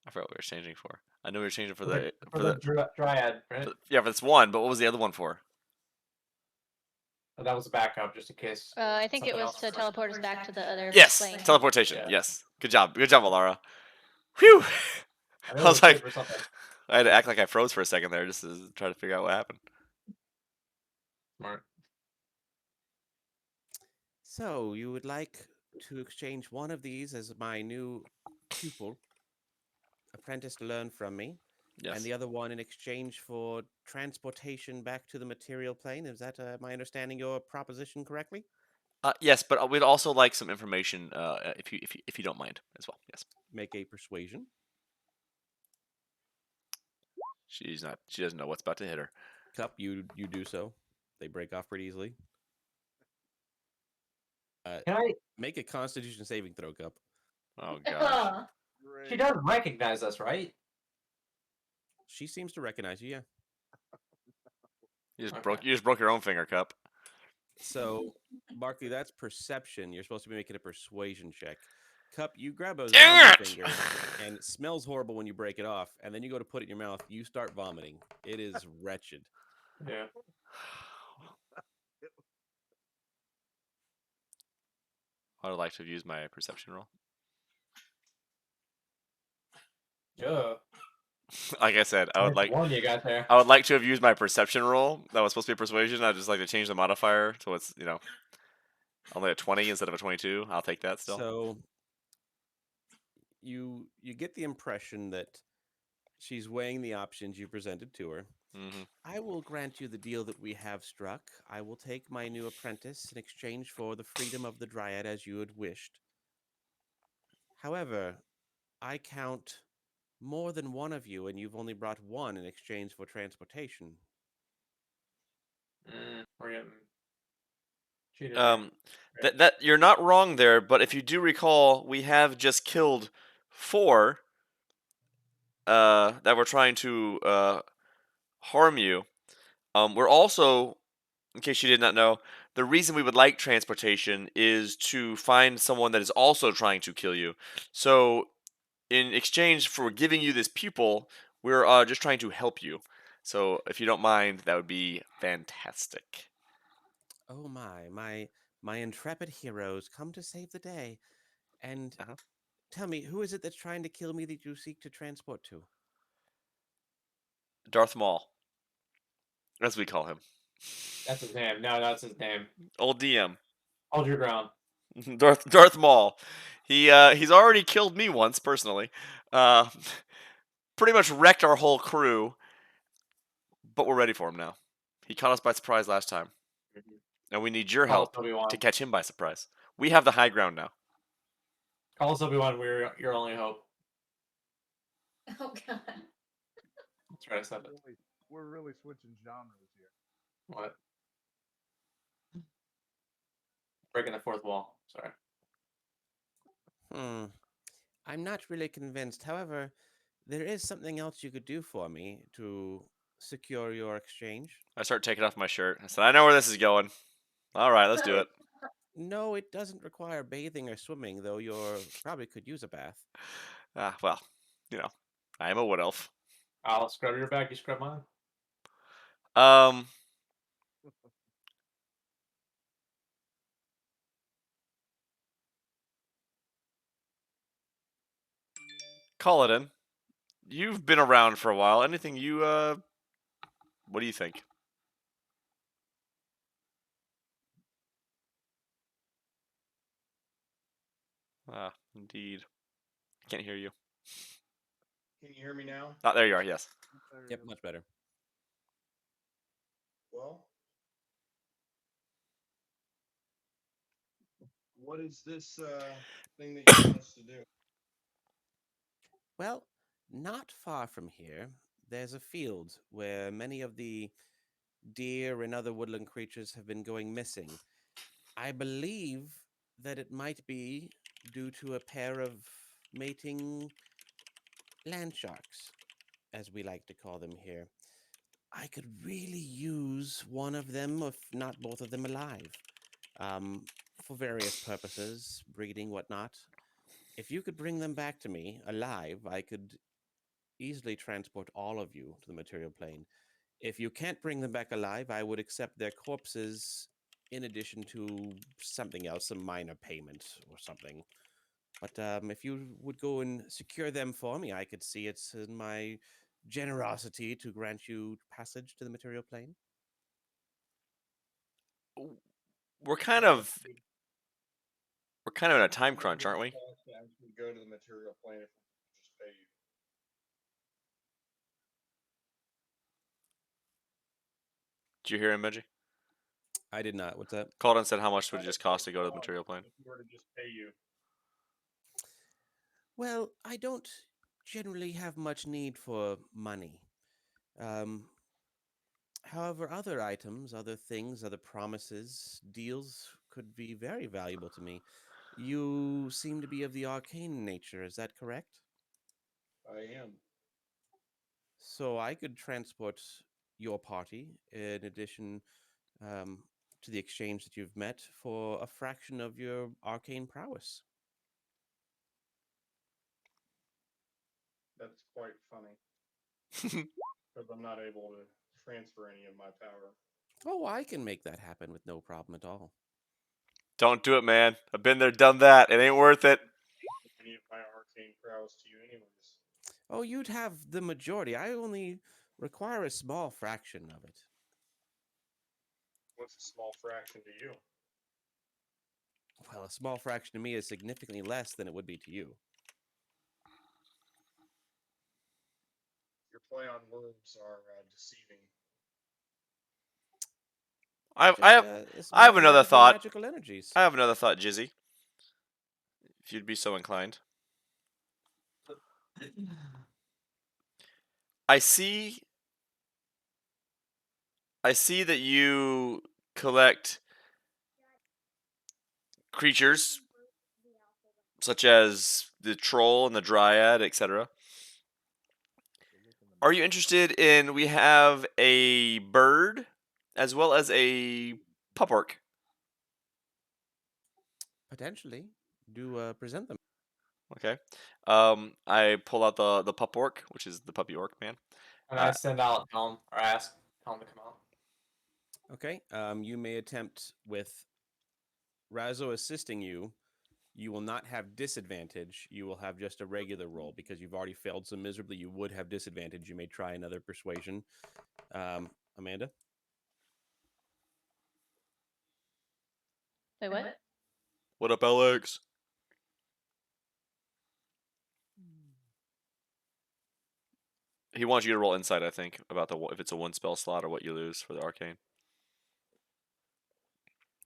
I forgot what we were exchanging for. I knew we were exchanging for the Dryad, right? yeah, for this one, but what was the other one for? Oh, that was a backup, just in case. I think it something was else to breaks. teleport us back to the other Yes, plane. teleportation. Yeah. Yes, good job, Alara. Whew. I, I was like, for something. I had to act like I froze for a second there just to try to figure out what happened. Smart. So, you would like to exchange one of these as my new pupil, apprentice to learn from me, Yes. and the other one in exchange for transportation back to the material plane. Is that my understanding your proposition correctly? Yes, but we'd also like some information, if you don't mind, as well. Yes. Make a persuasion. She doesn't know what's about to hit her. Cup, you do so. They break off pretty easily. Can I? Make a Constitution saving throw, Cup. Oh gosh. Great. She does recognize us, right? She seems to recognize you, yeah. You just Okay. broke your own finger, Cup. So, Barkley, that's perception. You're supposed to be making a persuasion check. Cup, you grab a Dang zombie it! finger, and it smells horrible when you break it off, and then you go to put it in your mouth. You start vomiting. It is wretched. Yeah. I would like to have used my perception roll. Yeah. Like I said, I would like one you got there. to have used my perception roll. That was supposed to be persuasion. I'd just like to change the modifier to what's Only a 20 instead of a 22. I'll take that still. So you get the impression that she's weighing the options you presented to her. Hmm. I will grant you the deal that we have struck. I will take my new apprentice in exchange for the freedom of the Dryad as you had wished. However, I count more than one of you, and you've only brought one in exchange for transportation. We're getting cheated. here. That you're not wrong there, but if you do recall, we have just killed 4 that were trying to harm you. We're also, in case you did not know, the reason we would like transportation is to find someone that is also trying to kill you. So, in exchange for giving you this pupil, we're just trying to help you. So, if you don't mind, that would be fantastic. Oh my intrepid heroes come to save the day. And Uh-huh. tell me, who is it that's trying to kill me that you seek to transport to? Darth Maul, as we call him. That's his name. No, that's his name. Old DM. Hold your ground. Darth Maul. He's already killed me once personally. Pretty much wrecked our whole crew, but we're ready for him now. He caught us by surprise last time, and we need your Call us help Obi-Wan. to catch him by surprise. We have the high ground now. Call us Obi-Wan. We're your only hope. Oh god. That's right. I said it. We're really switching genres here. What? Breaking the fourth wall. Sorry. I'm not really convinced. However, there is something else you could do for me to secure your exchange. I start taking off my shirt. I said, I know where this is going. All right, let's do it. No, it doesn't require bathing or swimming, though you probably could use a bath. Well, I am a wood elf. I'll scrub your back. You scrub mine. Kaladin, you've been around for a while. Anything you what do you think? Indeed. Can't hear you. Can you hear me now? There you are. Yes. Yep, much better. Well, what is this thing that you want us to do? Well, not far from here, there's a field where many of the deer and other woodland creatures have been going missing. I believe that it might be due to a pair of mating land sharks, as we like to call them here. I could really use one of them, if not both of them, alive, for various purposes, breeding, whatnot. If you could bring them back to me alive, I could easily transport all of you to the material plane. If you can't bring them back alive, I would accept their corpses in addition to something else, some minor payment or something. But if you would go and secure them for me, I could see it's in my generosity to grant you passage to the material plane. We're kind of in a time crunch, aren't we? To actually go to the material plane if we just pay you. Did you hear him, Benji? I did not. What's that? Kaladin said how much would it just cost to go to the material plane? If we were to just pay you. Well, I don't generally have much need for money. However, other items, other things, other promises, deals could be very valuable to me. You seem to be of the arcane nature, is that correct? I am. So I could transport your party in addition to the exchange that you've met for a fraction of your arcane prowess. That's quite funny. Because I'm not able to transfer any of my power. Oh, I can make that happen with no problem at all. Don't do it, man. I've been there, done that. It ain't worth it. Any of my arcane prowess to you anyways. Oh, you'd have the majority. I only require a small fraction of it. What's a small fraction to you? Well, a small fraction to me is significantly less than it would be to you. Your play on words are deceiving. I Just, have a I have small another amount of your thought. magical energies. I have another thought, Jizzy. If you'd be so inclined. I see that you collect creatures such as the troll and the dryad, etc. Are you interested in? We have a bird as well as a pup orc. Potentially. Do present them. Okay. I pull out the pup orc, which is the puppy orc man. And I send out Helm, or ask Helm to come out. Okay. You may attempt with Razo assisting you. You will not have disadvantage. You will have just a regular roll because you've already failed so miserably. You would have disadvantage. You may try another persuasion. Amanda. Wait, what? What up, Alex? He wants you to roll insight, I think, about if it's a one spell slot or what you lose for the arcane.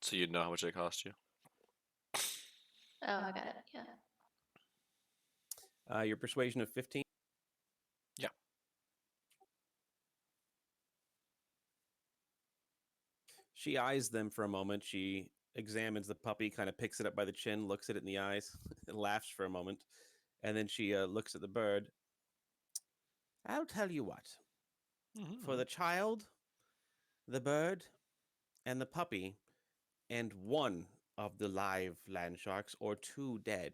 So you'd know how much it cost you. Oh, I got it. Yeah. Your persuasion of 15. Yeah. She eyes them for a moment. She examines the puppy, kind of picks it up by the chin, looks at it in the eyes, laughs for a moment, and then she looks at the bird. I'll tell you what. For the child, the bird, and the puppy, and one of the live land sharks, or 2 dead,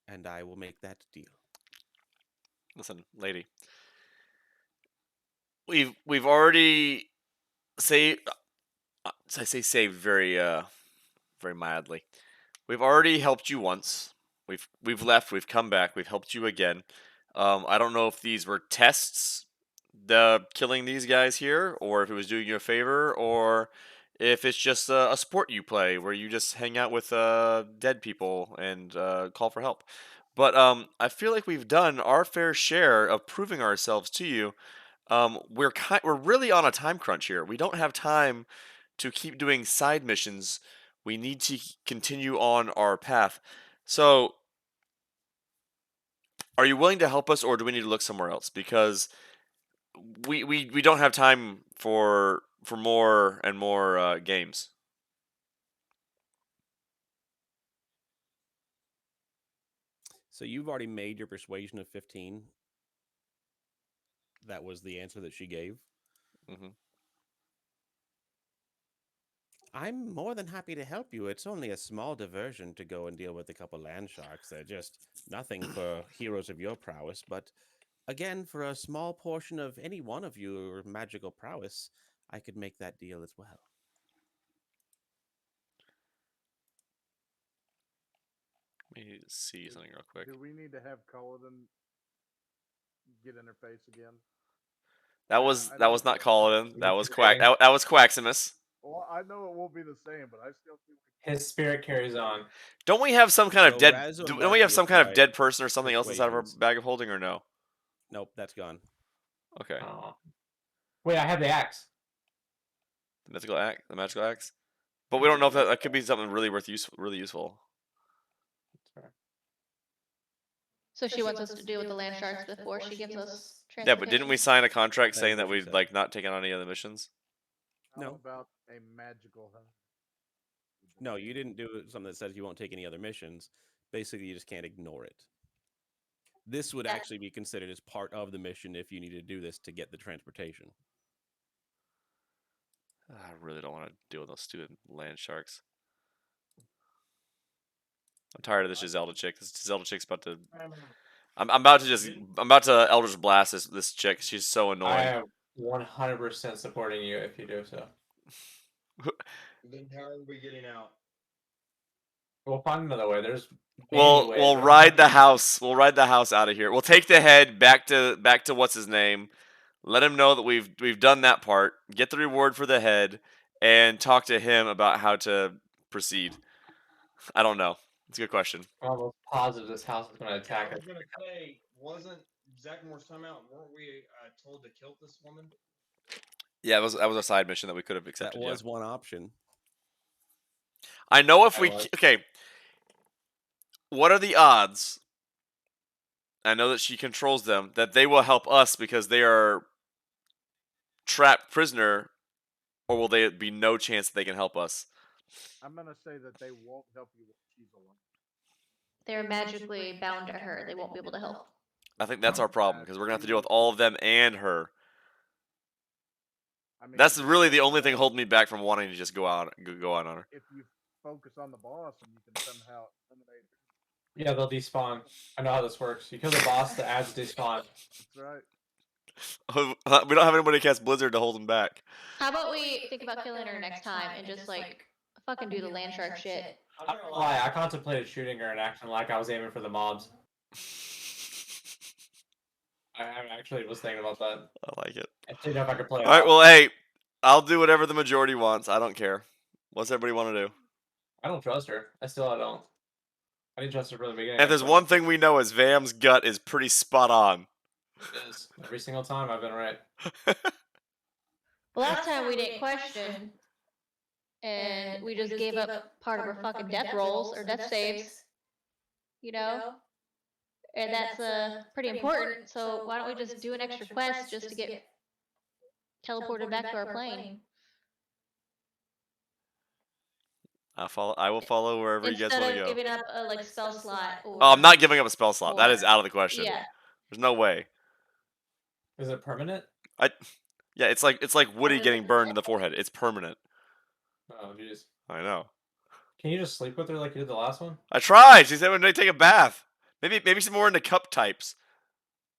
and I will make that deal. Listen, lady. We've already saved. I say saved very very mildly. We've already helped you once. We've left. We've come back. We've helped you again. I don't know if these were tests, the killing these guys here, or if it was doing you a favor, or if it's just a sport you play where you just hang out with dead people and call for help. But I feel like we've done our fair share of proving ourselves to you. We're really on a time crunch here. We don't have time to keep doing side missions. We need to continue on our path. So, are you willing to help us, or do we need to look somewhere else? Because we don't have time for more and more games. So you've already made your persuasion of 15. That was the answer that she gave. Mm-hmm. I'm more than happy to help you. It's only a small diversion to go and deal with a couple land sharks. They're just nothing for heroes of your prowess. But again, for a small portion of any one of your magical prowess, I could make that deal as well. Let me see something real quick. Do we need to have Culloden get in her face again? That I was know not that- Culloden. That was Right. that was Quaximus. Well, I know it won't be the same, but I still feel His spirit carries on. Don't we have some kind of So dead? Razzo and Don't we have Barky some have kind of tried dead person or something else inside of our persuasions. bag of holding, or no? Nope, that's gone. Okay. Oh. Wait, I have the axe. The mythical axe, the magical axe. But we don't know if that could be something really really useful. So she wants us to deal with the land sharks before she gives us Yeah, but didn't we transportation? sign a contract That is saying that what she we'd said. like not take on any other missions? How No. about a magical hunt? No, you didn't do something that says you won't take any other missions. Basically, you just can't ignore it. This would Yeah. actually be considered as part of the mission if you need to do this to get the transportation. I really don't want to deal with those stupid land sharks. I'm tired of this Giselda chick. This Giselda chick's about to. I'm about to Eldritch Blast this chick. She's so I annoying. am 100% supporting you if you do so. Then how are we getting out? We'll find another way. There's We'll many ways. ride the house. We'll ride the house out of here. We'll take the head back to what's his name. Let him know that we've done that part. Get the reward for the head, and talk to him about how to proceed. I don't know. It's a good question. I'm almost positive this house is going to I attack was us. gonna say, wasn't Zachmore's time out? Weren't we told to kill this woman? Yeah, that was a side mission that we could have That accepted. was one option. I know if I we was. okay. What are the odds? I know that she controls them. That they will help us because they are trapped prisoner, or will there be no chance that they can help us? I'm gonna say that they won't help you if she's alone. They're magically bound to her. They won't be able to help. I think that's our problem That because we're gonna have to she deal with will- all of them and her. I mean, That's really the only thing well, holding me back from wanting to just go out on her. if you focus on the boss and you can somehow eliminate her. Yeah, they'll despawn. I know how this works. You kill the boss, the ads despawn. That's right. We don't have anybody to cast Blizzard to hold them back. How about we think about killing her next time and just like fucking do the land shark shit? I'm not gonna lie, I contemplated shooting her and acting like I was aiming for the mobs. I actually was thinking about that. I like it. I didn't know if I could play it All right, out. well, hey, I'll do whatever the majority wants. I don't care. What's everybody want to do? I don't trust her. I don't. I didn't trust her from the beginning. And if there's one thing we know is Vam's gut is pretty spot on. It is. Every single time I've been right. Well, last time we didn't question, and we just gave up part of our fucking death rolls or death saves, you know? And that's pretty important. So why don't we just do an extra quest just to get teleported back to our plane? I will follow wherever you guys Instead want to of go. giving up a like spell slot. Or, Oh, I'm not giving up a spell slot. That is or- out of the question. Yeah. There's no way. Is it permanent? Yeah, it's like Woody getting burned in the forehead. It's permanent. Oh, jeez. I know. Can you just sleep with her like you did the last one? I tried. She said when they take a bath. Maybe some more into cup types.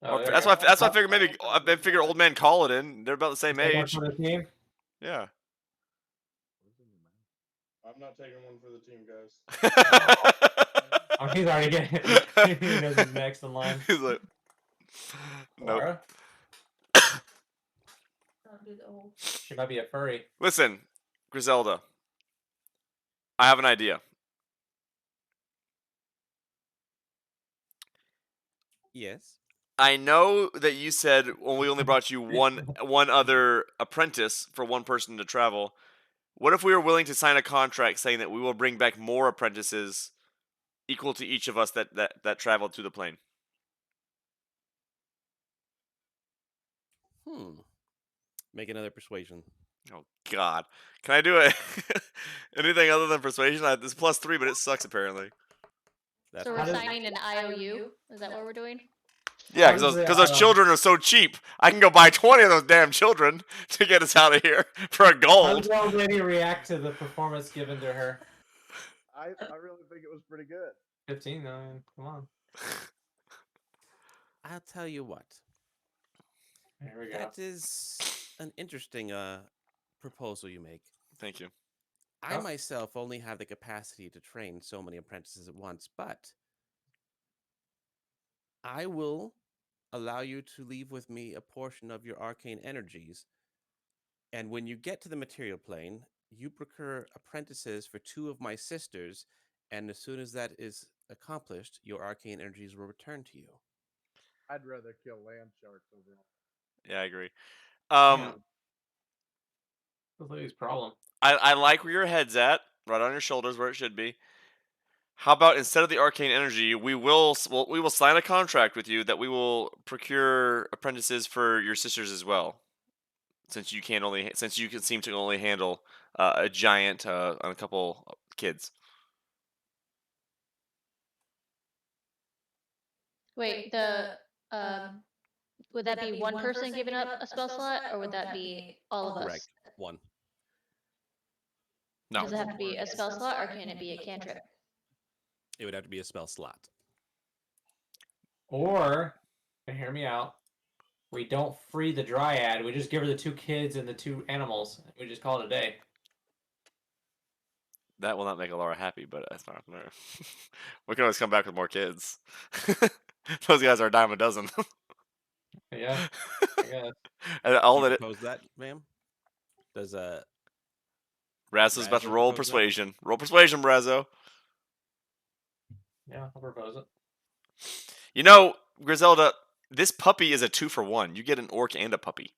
Oh, there That's you why. go. That's why I figured maybe I figured old man call it in. They're about the same Take one age. for the team? Yeah. I'm not taking one for the team, guys. Oh, he's already getting. He knows he's next in line. He's like, nope. Laura? Don't do the whole. She might be a furry. Listen, Griselda. I have an idea. Yes. I know that you said when we only brought you one other apprentice for one person to travel. What if we were willing to sign a contract saying that we will bring back more apprentices equal to each of us that traveled to the plane? Make another persuasion. Oh God, can I do it? Anything other than persuasion? It's +3, but it sucks apparently. That's So we're How does- signing an IOU? Is that what we're doing? Yeah, How because does those the, children are so cheap. I can go buy 20 of those damn children to get us out of here for a How gold. did the old lady react to the performance given to her? I really think it was pretty good. 15, I mean, come on. I'll tell you what. Here we go. That is an interesting proposal you make. Thank you. I Oh. myself only have the capacity to train so many apprentices at once, but I will allow you to leave with me a portion of your arcane energies. And when you get to the material plane, you procure apprentices for 2 of my sisters, and as soon as that is accomplished, your arcane energies will return to you. I'd rather kill land sharks overall. Yeah, I agree. Yeah. This lady's problem. I like where your head's at, right on your shoulders where it should be. How about instead of the arcane energy, we will sign a contract with you that we will procure apprentices for your sisters as well, since you can seem to only handle a giant and a couple kids. Wait, would that be one person giving up a spell slot, or would that be all of us? Correct. 1. No, Does it have to be a spell slot, or can it be a cantrip? It would have to be a spell slot. Or, and hear me out, we don't free the dryad. We just give her the 2 kids and the 2 animals. We just call it a day. that will not make Alara happy, but that's not. No. We can always come back with more kids. Those guys are a dime a dozen. Yeah, I guess. And all You that propose that, ma'am? Does Razzo's about to Razzo roll propose that? persuasion. Roll persuasion, Razzo. Yeah, I'll propose it. You know, Griselda, this puppy is a 2-for-1. You get an orc and a puppy.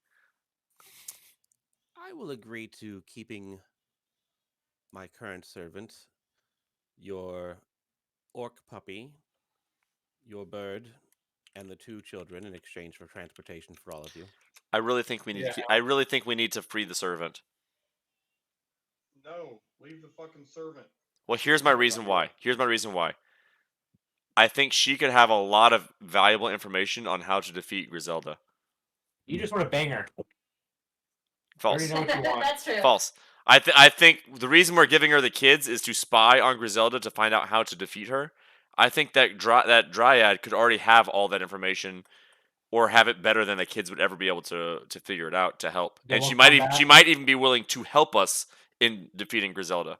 I will agree to keeping my current servant, your orc puppy, your bird, and the 2 children in exchange for transportation for all of you. I really think we need. Yeah. To keep, I really think we need to free the servant. No, leave the fucking servant. Well, here's my reason why. I think she could have a lot of valuable information on how to defeat Griselda. You just want to bang her. False. You already know what you want. That's true. False. I think the reason we're giving her the kids is to spy on Griselda to find out how to defeat her. I think that that Dryad could already have all that information, or have it better than the kids would ever be able to figure it out to help. Yeah, And we'll she might come even, she back. might even be willing to help us in defeating Griselda.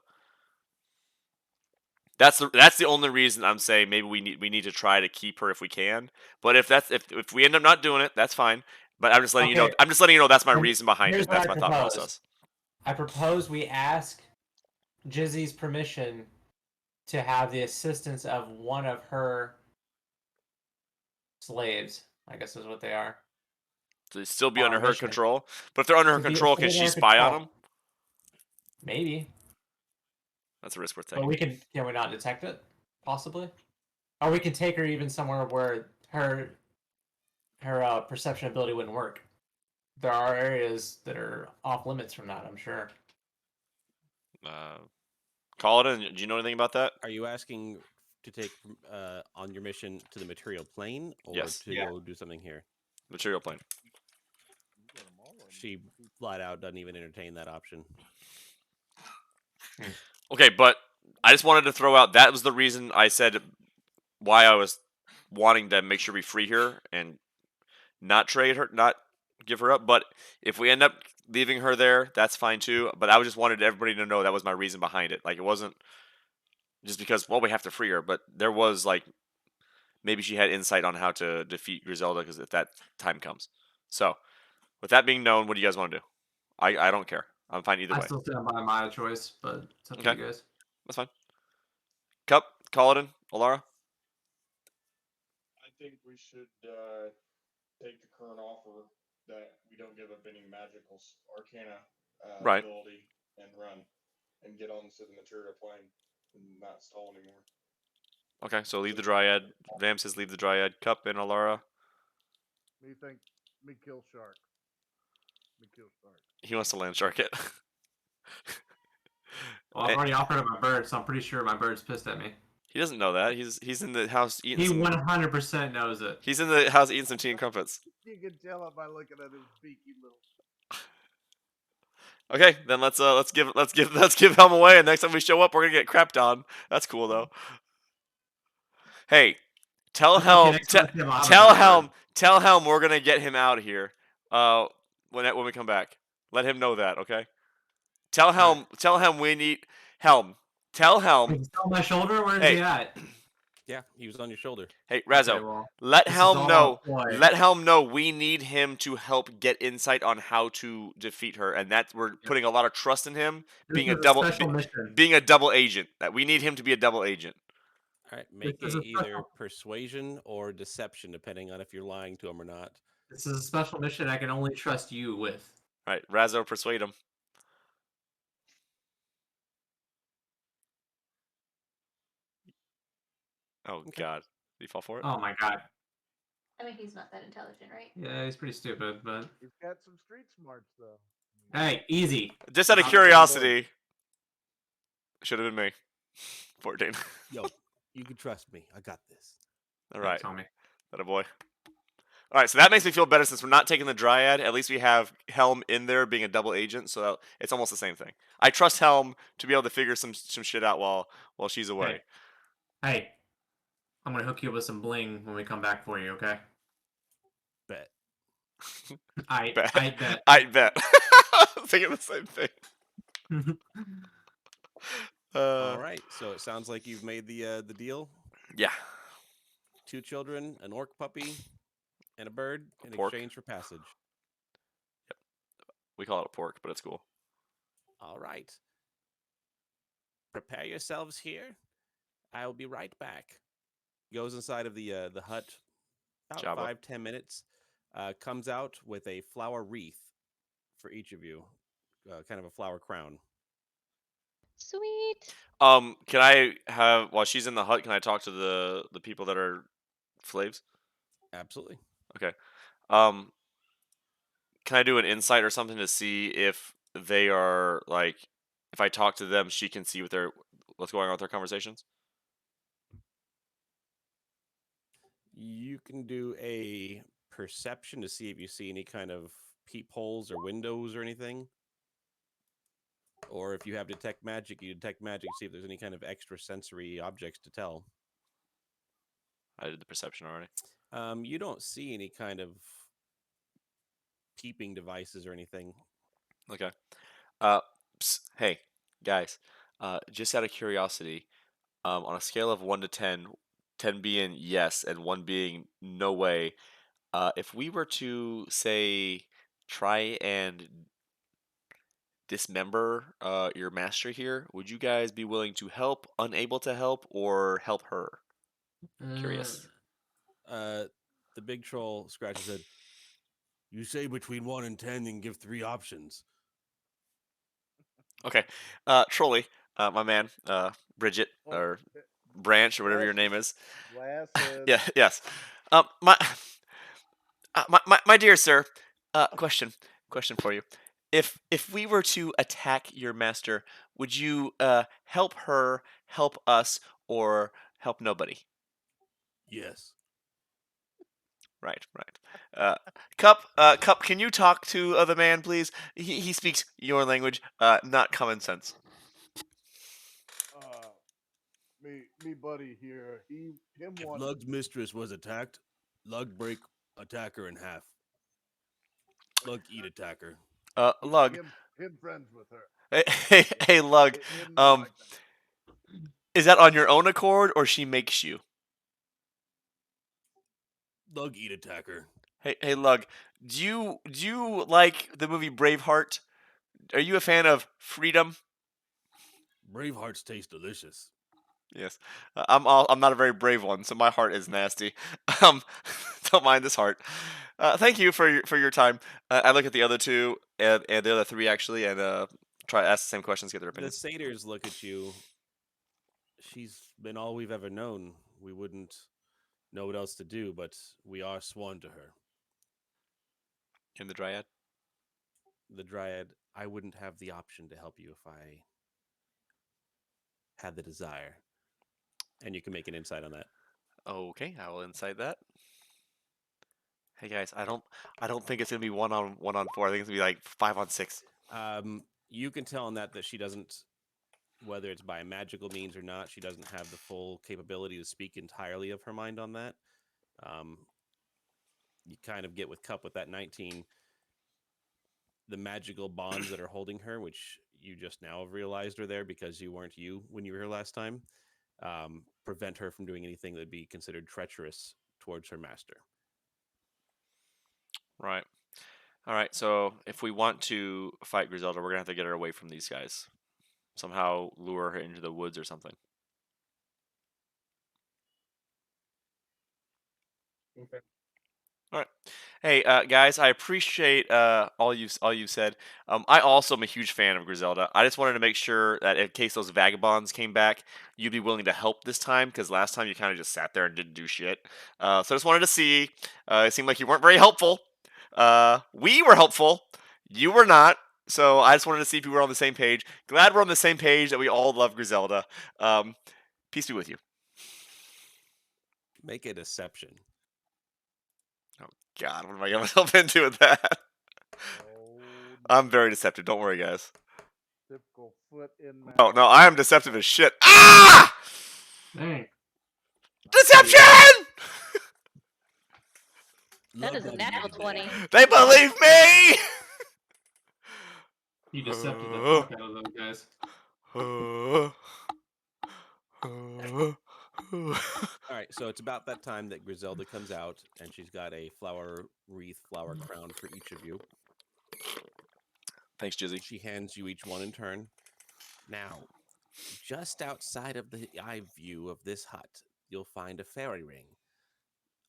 That's the only reason I'm saying maybe we need to try to keep her if we can. But if we end up not doing it, that's fine. But I'm just letting you know. Okay. I'm just letting you know that's my Here- reason behind here's it. what That's I my thought propose. process. I propose we ask Jizzy's permission to have the assistance of one of her slaves, I guess is what they are. To still be On under our her mission. control. But if they're under her To be- control, to can be she under spy on control. them? Maybe. That's a risk worth But taking. can we not detect it? Possibly? Or we can take her even somewhere where her perception ability wouldn't work. There are areas that are off limits from that, I'm sure. Call it in. Do you know anything about that? Are you asking to take on your mission to the material plane, or Yes. to go do something here? Material plane. She flat out doesn't even entertain that option. Okay, but I just wanted to throw out that was the reason I said why I was wanting to make sure we free her and not trade her, not give her up. But if we end up leaving her there, that's fine too. But I just wanted everybody to know that was my reason behind it. Like, it wasn't just because, well, we have to free her, but there was like maybe she had insight on how to defeat Griselda because if that time comes. So, with that being known, what do you guys want to do? I don't care. I'm fine either I way. still stand by my choice, but it's up to Okay. you guys. That's fine. Cup, Kaladin, Alara. I think we should take the current offer that we don't give up any magical arcana Right. ability and run and get on to the material plane and not stall anymore. Okay, so leave the Dryad. Vam says leave the Dryad. Cup and Alara. What do you think? Me kill shark. Me kill shark. He wants to land shark it. Well, I've already offered him my bird, so I'm pretty sure my bird's pissed at me. He doesn't know that. He's in the house eating He some. 100% knows it. He's in the house eating some tea and crumpets. You can tell it by looking at his beaky little. Okay, then let's give Helm away, and next time we show up, we're gonna get crapped on. That's cool though. Hey, tell Helm, next time we see him, I'll have tell another Helm, bird. tell Helm we're gonna get him out of here. When we come back, let him know that. Okay. Tell Helm we need Helm. Tell Helm. He's on my shoulder? Where's Hey. he at? Yeah, he was on your shoulder. Hey, Razzo. Okay, well, Let this is Helm all know. a ploy. Let Helm know we need him to help get insight on how to defeat her, and that we're putting a lot of trust in him This being is a double special mission. being a double agent. That we need him to be a double agent. All right, make is it a either special- persuasion or deception, depending on if you're lying to him or not. This is a special mission I can only trust you with. All right, Razzo, persuade him. Oh Okay. God, did he fall for it? Oh my god. I mean, he's not that intelligent, right? Yeah, he's pretty stupid, but He's got some street smarts though. hey, easy. Just out of I'm on board. curiosity, should have been me. 14. Yo, you can trust me. I got this. All right, Tell me. that a boy. All right, so that makes me feel better since we're not taking the Dryad. At least we have Helm in there being a double agent, so it's almost the same thing. I trust Helm to be able to figure some shit out while she's away. Hey, I'm gonna hook you up with some bling when we come back for you, okay? Bet. I Bet. bet. I bet. Thinking the same thing. All right, so it sounds like you've made the deal. Yeah. 2 children, an orc puppy, and a bird in pork. exchange for passage. We call it a pork, but it's cool. All right. Prepare yourselves here. I will be right back. goes inside of the hut about Jabba. 5-10 minutes. Comes out with a flower wreath for each of you, kind of a flower crown. Sweet. Can I have while she's in the hut? Can I talk to the people that are slaves? Absolutely. Okay. Um, can I do an insight or something to see if they are like, if I talk to them, she can see what's going on with their conversations? You can do a perception to see if you see any kind of peepholes or windows or anything. Or if you have detect magic, you detect magic, see if there's any kind of extra sensory objects to tell. I did the perception already. You don't see any kind of peeping devices or anything. Okay. Hey guys, just out of curiosity, on a scale of 1 to 10, 10 being yes and 1 being no way, if we were to say try and dismember your master here, would you guys be willing to help, unable to help, or help her? Curious. The big troll scratches his head. You say between 1 and 10 and give 3 options. Okay. Trolley, my man, Bridget, Well, or Branch, or whatever your name is. Glasses. Yeah, yes. My dear sir, question for you. If we were to attack your master, would you help her, help us, or help nobody? Yes. Right. Cup, can you talk to the man, please? He speaks your language, not common sense. Me buddy here. Him If want Lug's mistress was attacked, Lug break attacker in half. Lug eat attacker. Lug. him friends with her. Hey, Lug. Him not like that. Is that on your own accord, or she makes you? Lug eat attacker. Hey, Lug. Do you like the movie Braveheart? Are you a fan of freedom? Bravehearts taste delicious. Yes. I'm not a very brave one, so my heart is nasty. Don't mind this heart. Thank you for your time. I look at the other two and the other 3 actually, and try to ask the same questions, get their The opinions. satyrs look at you. She's been all we've ever known. We wouldn't know what else to do, but we are sworn to her. In the Dryad. The Dryad, I wouldn't have the option to help you if I had the desire. And you can make an insight on that. Okay, I will insight that. Hey guys, I don't think it's gonna be 1 on 4. I think it's gonna be like 5 on 6. You can tell on that she doesn't, whether it's by magical means or not, she doesn't have the full capability to speak entirely of her mind on that. You kind of get with Cup with that 19, the magical bonds that are holding her, which you just now have realized are there because you weren't you when you were here last time, prevent her from doing anything that would be considered treacherous towards her master. Right. All right. So if we want to fight Griselda, we're gonna have to get her away from these guys. Somehow lure her into the woods or something. Okay. All right. Hey, guys, I appreciate all you said. I also am a huge fan of Griselda. I just wanted to make sure that in case those vagabonds came back, you'd be willing to help this time, because last time you kind of just sat there and didn't do shit. So I just wanted to see. It seemed like you weren't very helpful. We were helpful. You were not. So I just wanted to see if we were on the same page. Glad we're on the same page, that we all love Griselda. Peace be with you. Make a deception. God, what am I getting myself into with that? Oh, I'm very deceptive. Don't worry, guys. typical foot in mouth. Oh no, I am deceptive as shit. Ah! Dang. Deception! That is a natural 20. They believe me! You decepted the fuck out of those guys. All right, so it's about that time that Griselda comes out, and she's got a flower wreath, flower crown for each of you. Thanks, Jizzy. She hands you each one in turn. Now, just outside of the eye view of this hut, you'll find a fairy ring.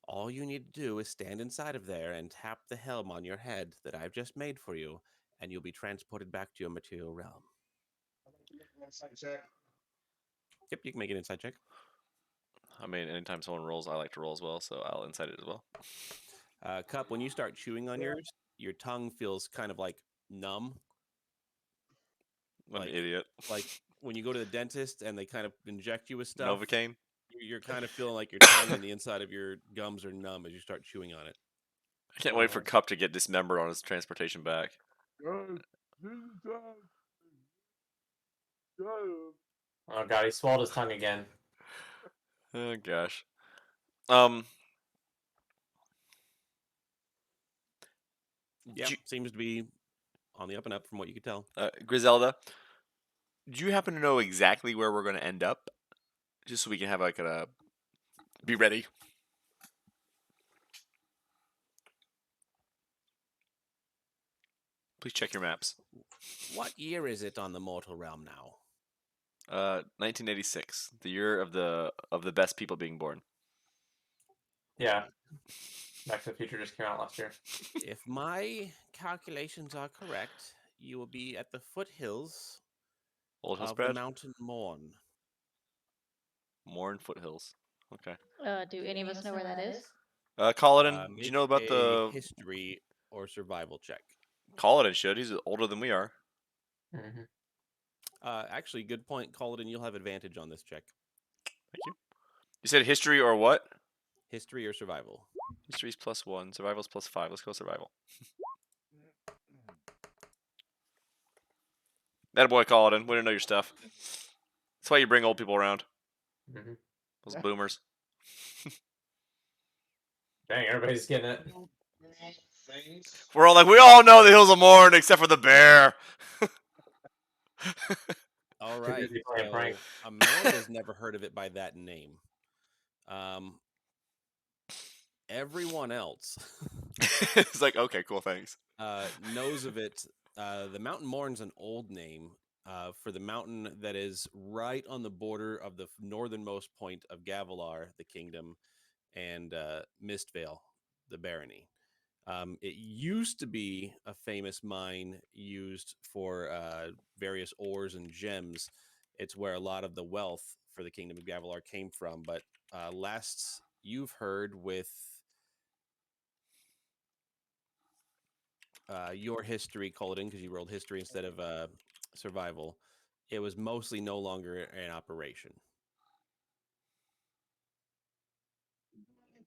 All you need to do is stand inside of there and tap the helm on your head that I've just made for you, and you'll be transported back to your material realm. Insight check. Yep, you can make an insight check. I mean, anytime someone rolls, I like to roll as well, so I'll insight it as well. Cup, when you start chewing on yours, your tongue feels kind of like numb. I'm Like- an idiot. Like when you go to the dentist and they kind of inject you with stuff. Novocaine? You're kind of feeling like your tongue and the inside of your gums are numb as you start chewing on it. I can't wait for Cup to get dismembered on his transportation back. Oh god, he swallowed his tongue again. Oh gosh. Yeah, Ju- seems to be on the up and up from what you could tell. Griselda, do you happen to know exactly where we're going to end up? Just so we can have like a be ready. Please check your maps. What year is it on the mortal realm now? 1986, the year of the best people being born. Yeah. Back to the Future just came out last year. If my calculations are correct, you will be at the foothills Old Hills of the Brad? Mountain Morn. Morn Foothills. Okay. Do any of us know where that is? Kaladin, do you Make know about a the history or survival check? Kaladin should. He's older than we are. Mm-hmm. Actually, good point. Call it, and you'll have advantage on this check. Thank you. You said history or what? History or survival. History's +1, survival's +5. Let's go survival. That boy Kaladin. We don't know your stuff. That's why you bring old people around. Mm-hmm. Those boomers. Dang, everybody's getting it. Things. We're all like, we all know the Hills of Morn except for the bear. All Too right. busy playing prank. Amanda's never heard of it by that name. Everyone else It's like, okay, cool, thanks. knows of it. The Mountain Morn's an old name for the mountain that is right on the border of the northernmost point of Gavilar, the kingdom, and Mistvale, the barony. It used to be a famous mine used for various ores and gems. It's where a lot of the wealth for the kingdom of Gavilar came from. But last you've heard with your history, Colden, because you rolled history instead of survival, it was mostly no longer in operation.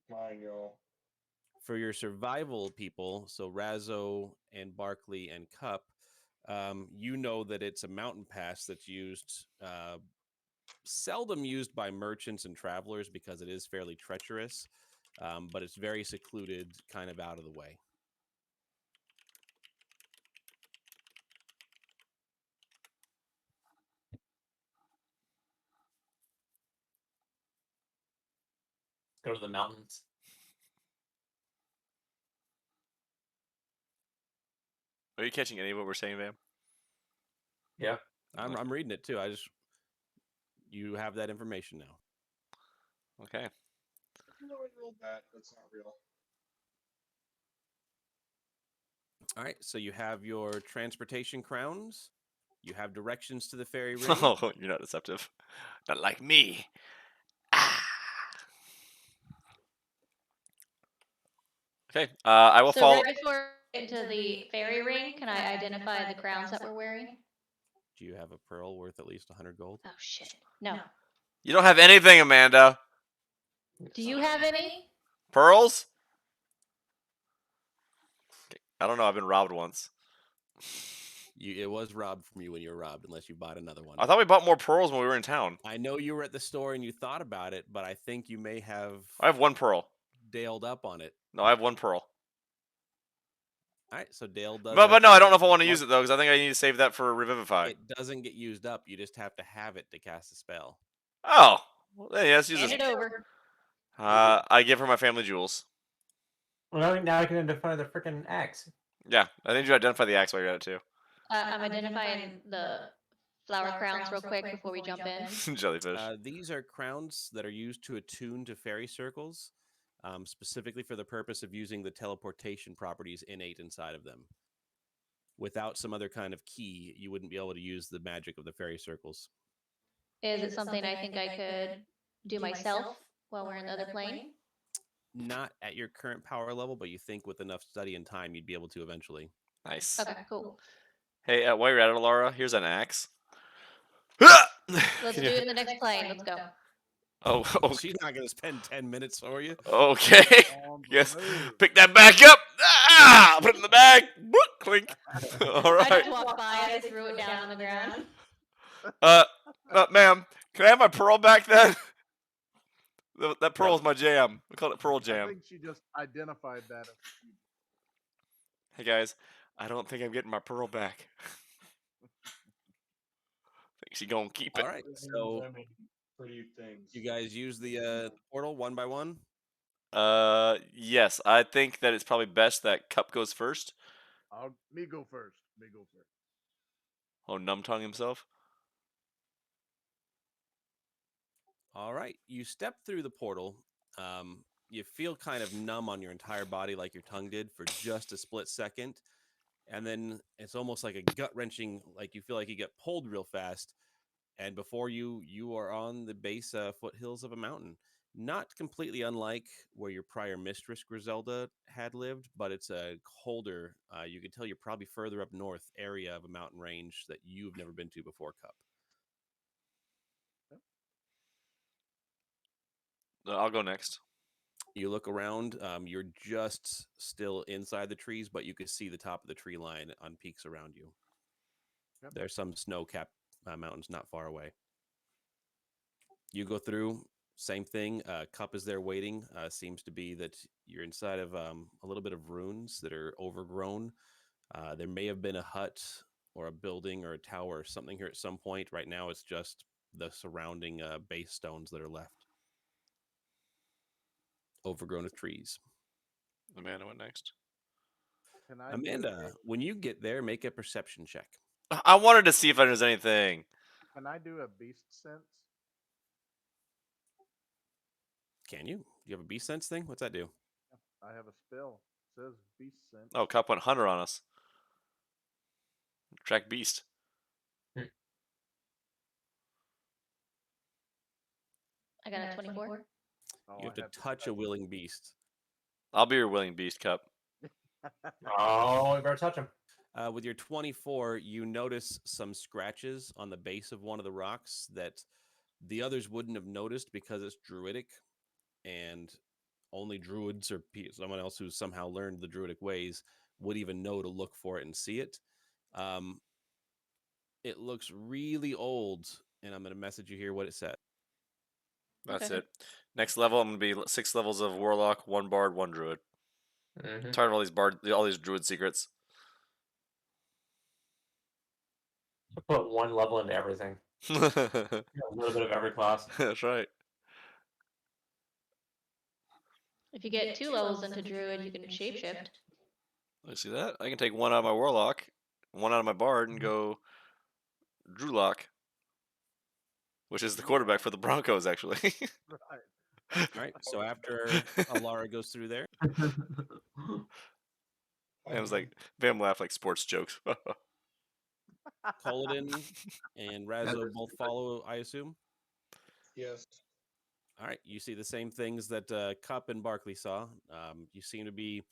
Mine, y'all. For your survival people, so Razzo and Barkley and Cup, you know that it's a mountain pass that's used, seldom used by merchants and travelers because it is fairly treacherous, but it's very secluded, kind of out of the way. Go to the mountains. Are you catching any of what we're saying, Vam? Yeah. I'm reading it too. You have that information now. Okay. No, I rolled that. That's not real. All right, so you have your transportation crowns. You have directions to the fairy ring. Oh, you're not deceptive. Not like me. Ah. Okay. I will So follow. right before we get into the fairy ring, can I identify the crowns that we're wearing? Do you have a pearl worth at least 100 gold? Oh shit. No. You don't have anything, Amanda. Do you have any? Pearls? I don't know. I've been robbed once. It was robbed from you when you were robbed, unless you bought another one. I thought we bought more pearls when we were in town. I know you were at the store and you thought about it, but I think you may have I have one pearl. daled up on it. No, I have one pearl. All right, so Dale does. But no, I don't know if I want to use it though, because I think I need to save that for Revivify. It doesn't get used up. You just have to have it to cast a spell. Oh, well, then, yeah, let's use Hand this. it over. I give her my family jewels. Well, now I can identify the freaking axe. Yeah, I need you to identify the axe while you're at it too. I'm identifying the flower crowns real quick before we jump in? Jellyfish. These are crowns that are used to attune to fairy circles, specifically for the purpose of using the teleportation properties innate inside of them. Without some other kind of key, you wouldn't be able to use the magic of the fairy circles. Is it something I think I could do myself while we're in the other plane? Not at your current power level, but you think with enough study and time, you'd be able to eventually. Nice. Okay, cool. Hey, while you're at it, Laura, here's an axe. Let's do it in the next plane. Let's go. Oh, okay. She's not going to spend 10 minutes for you. Okay. On the Yes. move. Pick that back up. Ah! Put it in the bag. Boop, clink. All I right. just walked by and I threw it down on the ground. Ma'am, can I have my pearl back then? That pearl is my jam. We call it Pearl I Jam. think she just identified that as Hey guys, I don't think I'm getting my pearl back. Think she gonna keep it. All right. So pretty things. you guys use the portal one by one. Yes, I think that it's probably best that Cup goes first. me go first. Me go first. Oh, Numb Tongue himself. All right. You step through the portal. You feel kind of numb on your entire body, like your tongue did, for just a split second. And then it's almost like a gut wrenching, like you feel like you get pulled real fast. And before you are on the base foothills of a mountain. Not completely unlike where your prior mistress Griselda had lived, but it's a colder, you can tell you're probably further up north area of a mountain range that you've never been to before, Cup. I'll go next. You look around, you're just still inside the trees, but you can see the top of the tree line on peaks around you. Yep. There's some snow-capped mountains not far away. You go through, same thing. Cup is there waiting. Seems to be that you're inside of a little bit of ruins that are overgrown. There may have been a hut or a building or a tower or something here at some point. Right now, it's just the surrounding base stones that are left. Overgrown with trees. Amanda went next. Can I Amanda, when you get there, make a perception check. I wanted to see if there's anything. Can I do a beast sense? Can you? Do you have a beast sense thing? What's that do? I have a spell. It says beast sense. Oh, Cup went hunter on us. Track beast. I got a 24. Oh, You have I to touch a willing beast. I'll be your willing beast, Cup. Oh, you better touch him. With your 24, you notice some scratches on the base of one of the rocks that the others wouldn't have noticed because it's druidic, and only druids or someone else who's somehow learned the druidic ways would even know to look for it and see it. It looks really old, and I'm going to message you here what it said. That's Okay. it. Next level, I'm gonna be 6 levels of warlock, 1 bard, 1 druid. Mm-hmm. Tired of all these druid secrets. Put one level into everything. That's A little bit of every class. right. If you get 2 levels into Druid, you can shapeshift. I see that. I can take 1 out of my warlock, 1 out of my bard, and go Drewlock, which is the quarterback for the Broncos, actually. Right. All right, so after Alara goes through there, And it was like, Bam laughed like sports jokes. Koladin and Razo both follow, I assume? Yes. All right, you see the same things that Cup and Barkley saw. You seem to be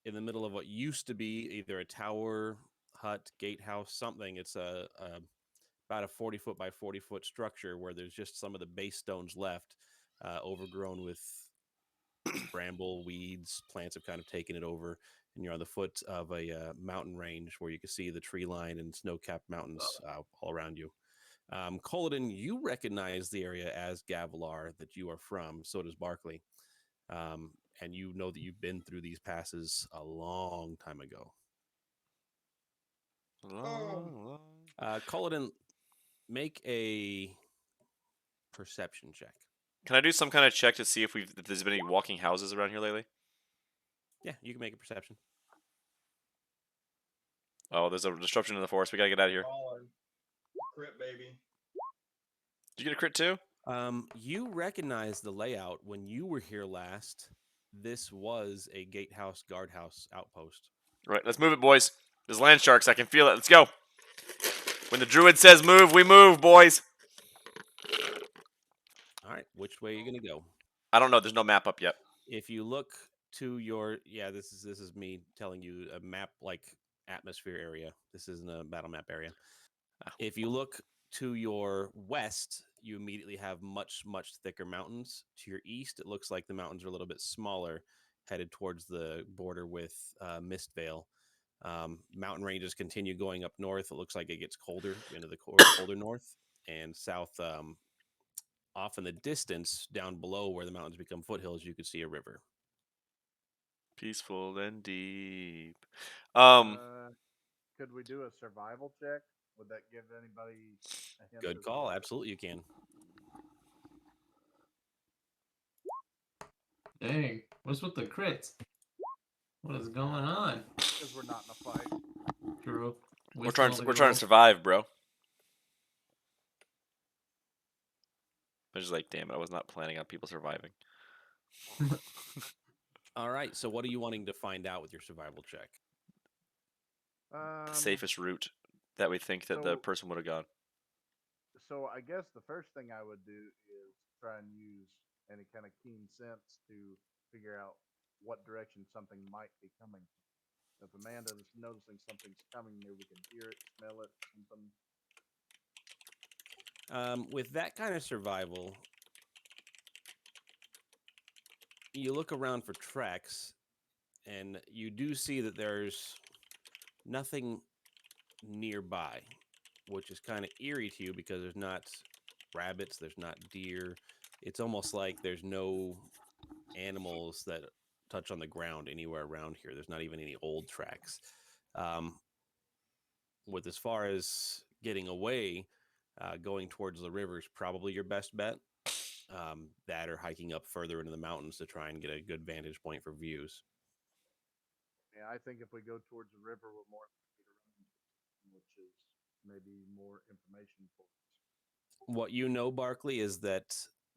in the middle of what used to be either a tower, hut, gatehouse, something. It's about a 40-foot by 40-foot structure where there's just some of the base stones left, overgrown with bramble, weeds, plants have kind of taken it over, and you're on the foot of a mountain range where you can see the tree line and snow-capped mountains all around you. Koladin, you recognize the area as Gavilar that you are from. So does Barkley. And you know that you've been through these passes a long time ago. Koladin, make a perception check. Can I do some kind of check to see if there's been any walking houses around here lately? Yeah, you can make a perception. Oh, there's a disruption in the forest. We gotta get out of here. crit, baby. Did you get a crit too? You recognize the layout when you were here last. This was a gatehouse guardhouse outpost. Right, let's move it, boys. There's land sharks. I can feel it. Let's go. When the druid says move, we move, boys. All right, which way are you gonna go? I don't know. There's no map up yet. If you look to your this is me telling you a map like atmosphere area. This isn't a battle map area. Oh. If you look to your west, you immediately have much thicker mountains. To your east, it looks like the mountains are a little bit smaller, headed towards the border with Mistvale. Mountain ranges continue going up north. It looks like it gets colder into the colder north and south. Off in the distance, down below where the mountains become foothills, you could see a river. Peaceful and deep. Could we do a survival check? Would that give anybody a hint? Good as call. well? Absolutely, you can. Dang, what's with the crits? What is going on? Because we're not in a fight. True. We're trying to survive, bro. I was just like, damn it, I was not planning on people surviving. All right. So, what are you wanting to find out with your survival check? The safest route that we think that the so- person would have gone. So I guess the first thing I would do is try and use any kind of keen sense to figure out what direction something might be coming. If Amanda's noticing something's coming, maybe we can hear it, smell it, something. With that kind of survival, you look around for tracks, and you do see that there's nothing nearby, which is kind of eerie to you because there's not rabbits, there's not deer. It's almost like there's no animals that touch on the ground anywhere around here. There's not even any old tracks. With as far as getting away, going towards the river is probably your best bet. That or hiking up further into the mountains to try and get a good vantage point for views. Yeah, I think if we go towards the river, we're more likely to run into something, which is maybe more information for us. What you know, Barkley, is that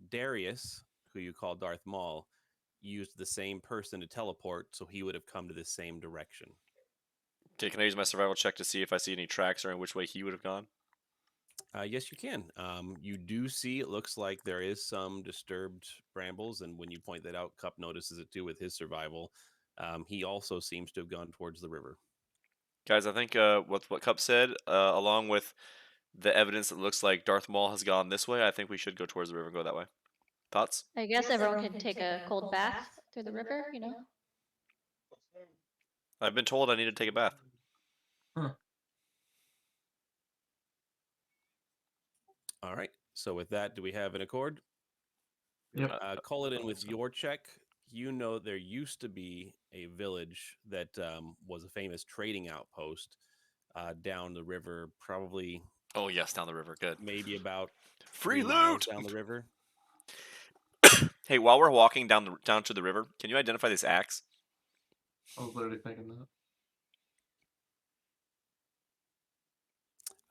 Darius, who you call Darth Maul, used the same person to teleport, so he would have come to the same direction. Okay, can I use my survival check to see if I see any tracks or in which way he would have gone? Yes, you can. You do see, it looks like there is some disturbed brambles, and when you point that out, Cup notices it too with his survival. He also seems to have gone towards the river. Guys, I think what Cup said, along with the evidence that looks like Darth Maul has gone this way, I think we should go towards the river and go that way. Thoughts? I guess everyone can take a cold bath through the river, you know? I've been told I need to take a bath. All right. So with that, do we have an accord? Yep. Call it in with your check. You know there used to be a village that was a famous trading outpost down the river, probably Oh yes, down the river. Good. maybe about Free 3 miles loot. down the river. Hey, while we're walking down to the river, can you identify this axe? I was literally thinking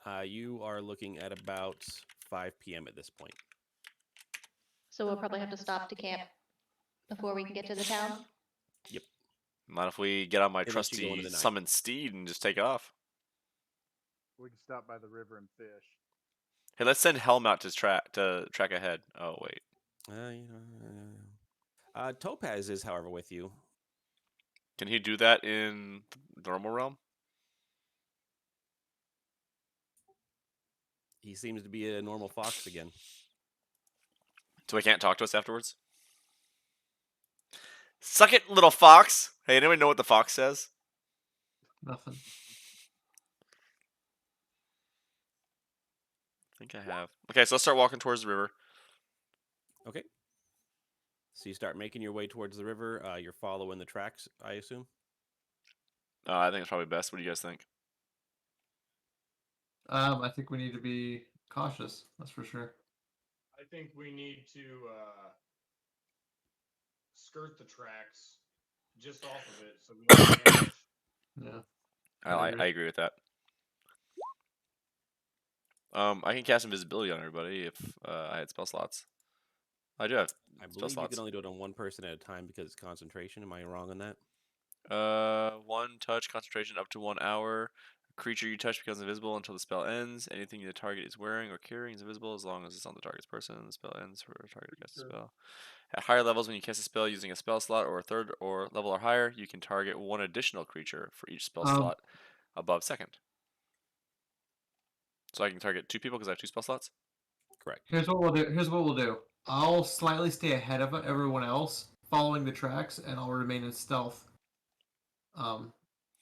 that. You are looking at about 5 p.m. at this point. So we'll probably have to stop to camp before we can get to the town. Mind if we get on my Unless you go into trusty the night. summoned steed and just take off? We can stop by the river and fish. Hey, let's send Helm out to track ahead. Oh wait, Topaz is, however, with you. can he do that in the normal realm? He seems to be a normal fox again. So he can't talk to us afterwards? Suck it, little fox! Hey, anyone know what the fox says? Nothing. I think I have. Okay, so let's start walking towards the river. Okay. So you start making your way towards the river. You're following the tracks, I assume. I think it's probably best. What do you guys think? I think we need to be cautious. That's for sure. I think we need to skirt the tracks just off of it so we don't damage. Yeah. I agree with that. I can cast invisibility on everybody if I had spell slots. I do have I spell believe you slots. can only do it on one person at a time because it's concentration. Am I wrong on that? One touch concentration up to 1 hour. A creature you touch becomes invisible until the spell ends. Anything the target is wearing or carrying is invisible as long as it's on the target's person. The spell ends for a target to cast a spell. At higher levels, when you cast a spell using a spell slot or a third or level or higher, you can target one additional creature for each spell slot above second. So I can target 2 people because I have 2 spell slots. Correct. Here's what we'll do. I'll slightly stay ahead of everyone else, following the tracks, and I'll remain in stealth.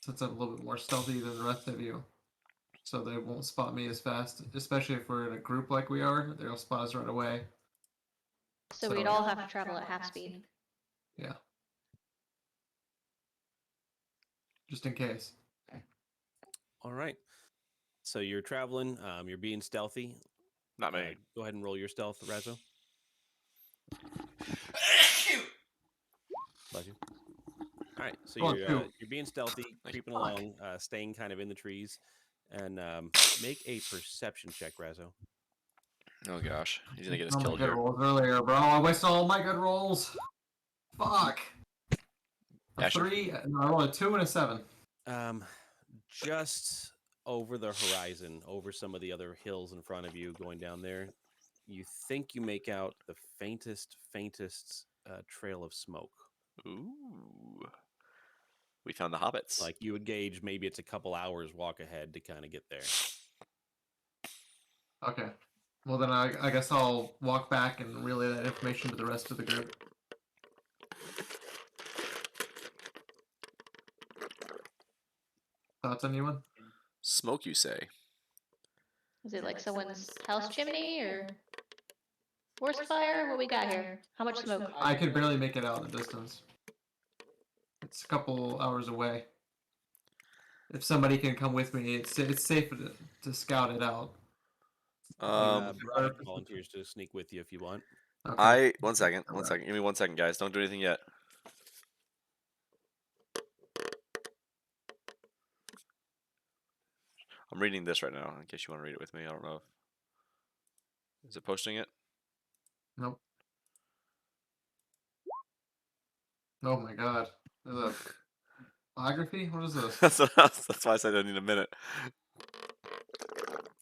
Since I'm a little bit more stealthy than the rest of you, so they won't spot me as fast. Especially if we're in a group like we are, they'll spot us right away. So we'd all have to travel at half speed. Yeah. Just in case. All right. So you're traveling. You're being stealthy. Not me. Go ahead and roll your stealth, Razo. Bless you. All right. So Go on, you're shoot. you're being stealthy, creeping Fuck. along, staying kind of in the trees, and make a perception check, Razo. Oh gosh, he's gonna get us All my killed good here. rolls earlier, bro. I wasted all my good rolls. Fuck. A Asher? 3. No, I rolled a 2 and a 7. Just over the horizon, over some of the other hills in front of you, going down there, you think you make out the faintest trail of smoke. Ooh. We found the hobbits. Like you would gauge, maybe it's a couple hours walk ahead to kind of get there. Okay. Well, then I guess I'll walk back and relay that information to the rest of the group. Thoughts, anyone? Smoke, you say? Is it like someone's house chimney or forest fire? What we got here? How much smoke? I could barely make it out in the distance. It's a couple hours away. If somebody can come with me, it's safe to scout it out. Braddock volunteers to sneak with you if you want. Okay. One second. Give me 1 second, guys. Don't do anything yet. I'm reading this right now, in case you want to read it with me. I don't know. Is it posting it? Nope. Oh my god. Is it a biography? What is this? That's why I said I need a minute.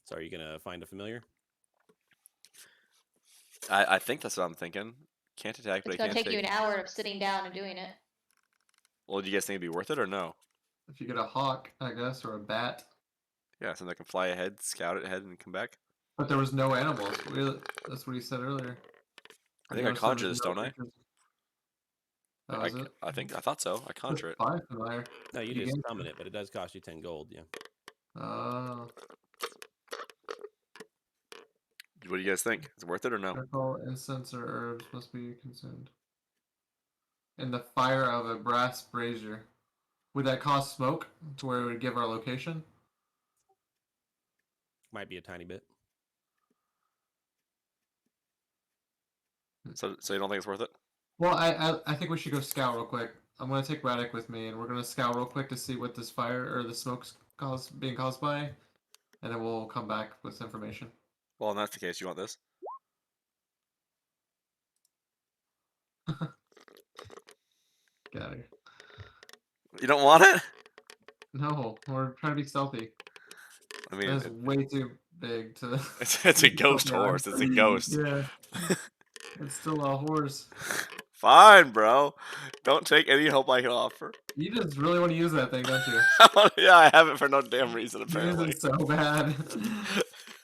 So are you gonna find a familiar? I think that's what I'm thinking. Can't attack, but It's I gonna can't take you an hour of sitting down and doing it. Well, do you guys think it'd be worth it or no? If you get a hawk, I guess, or a bat. Yeah, something that can fly ahead, scout it ahead, and come back. But there was no animals. That's what he said earlier. I think I conjure this, don't I? That was it? I thought so. I conjure it. Fine, familiar. No, you You just can- summon it, but it does cost you 10 gold. Yeah. What do you guys think? Is it worth it or no? Charcoal, incense, or herbs must be consumed. In the fire of a brass brazier. Would that cause smoke to where it would give our location? Might be a tiny bit. So you don't think it's worth it? Well, I think we should go scout real quick. I'm gonna take Radek with me, and we're gonna scout real quick to see what this fire or the smoke's being caused by, and then we'll come back with information. Well, in that's the case, you want this? Get out of here. You don't want it? No, we're trying to be stealthy. I mean, That's way too big to. it's a ghost horse. It's a ghost. Yeah. It's still a horse. Fine, bro. Don't take any help I can offer. You just really want to use that thing, don't you? Yeah, I have it for no damn reason, You use apparently. it so bad.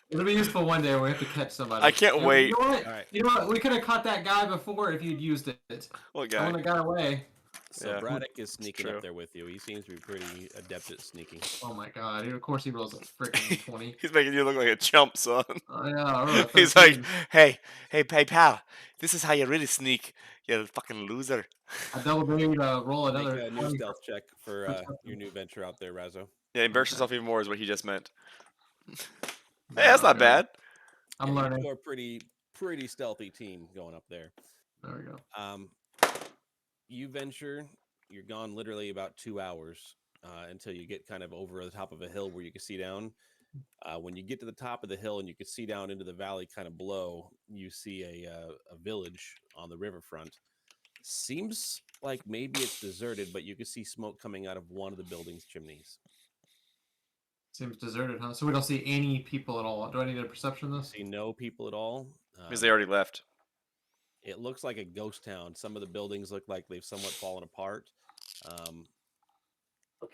It'll be useful one day when we have to catch somebody. I can't wait. You know what? All right. You know what? We could have caught that guy before if you'd used it. What I guy? wouldn't have got away. So Yeah. Braddock is sneaking true. up there with you. He seems to be pretty adept at sneaking. Oh my god. Of course he rolls a freaking 20. He's making you look like a chump, son. Oh yeah, I rolled a He's like, 13. hey, pal. This is how you really sneak, you fucking loser. I double dared roll Make another a new 20. stealth check for Perception. your new venture out there, Razo. Yeah, embarrass yourself even more is what he just meant. Hey, that's not bad. I'm Yeah, learning. You're a pretty stealthy team going up there. There we go. You venture. You're gone literally about 2 hours until you get kind of over the top of a hill where you can see down. When you get to the top of the hill and you can see down into the valley kind of below, you see a village on the riverfront. Seems like maybe it's deserted, but you can see smoke coming out of one of the building's chimneys. Seems deserted, huh? So we don't see any people at all. Do I need a perception this? See no people at all. Because they already left. It looks like a ghost town. Some of the buildings look like they've somewhat fallen apart.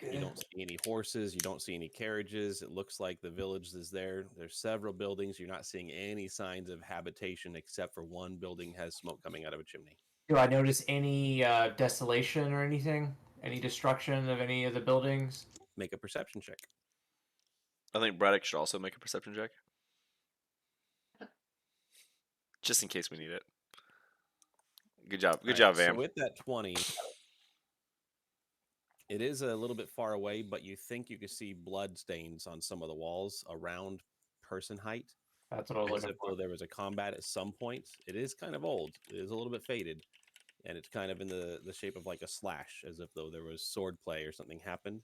You don't see any horses. You don't see any carriages. It looks like the village is there. There's several buildings. You're not seeing any signs of habitation except for one building has smoke coming out of a chimney. Do I notice any desolation or anything? Any destruction of any of the buildings? Make a perception check. I think Braddock should also make a perception check. Just in case we need it. Good job. Good job, Vam. So with that 20, it is a little bit far away, but you think you can see blood stains on some of the walls around person height. That's what I was As looking if for. though there was a combat at some point. It is kind of old. It is a little bit faded. And it's kind of in the shape of like a slash, as if though there was sword play or something happened.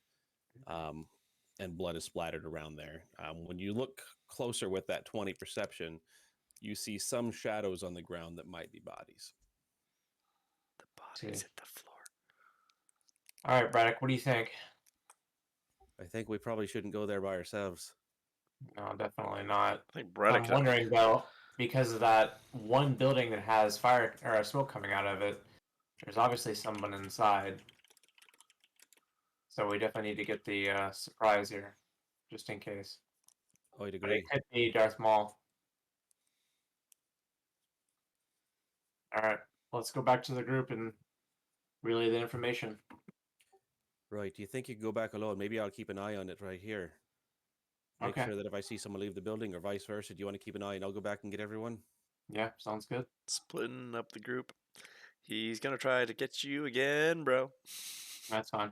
And blood is splattered around there. When you look closer with that 20 perception, you see some shadows on the ground that might be bodies. The bodies hit the floor. All right, Braddock, what do you think? I think we probably shouldn't go there by ourselves. No, definitely not. I think Braddock. I'm wondering though, because of that one building that has fire or smoke coming out of it, there's obviously someone inside. So we definitely need to get the surprise here, just in case. Oh, I'd But agree. it could be Darth Maul. All right, let's go back to the group and relay the information. Right. Do you think you could go back alone? Maybe I'll keep an eye on it right here. Make Okay. sure that if I see someone leave the building or vice versa, do you want to keep an eye and I'll go back and get everyone? Yeah, sounds good. Splitting up the group. He's gonna try to get you again, bro. That's fine.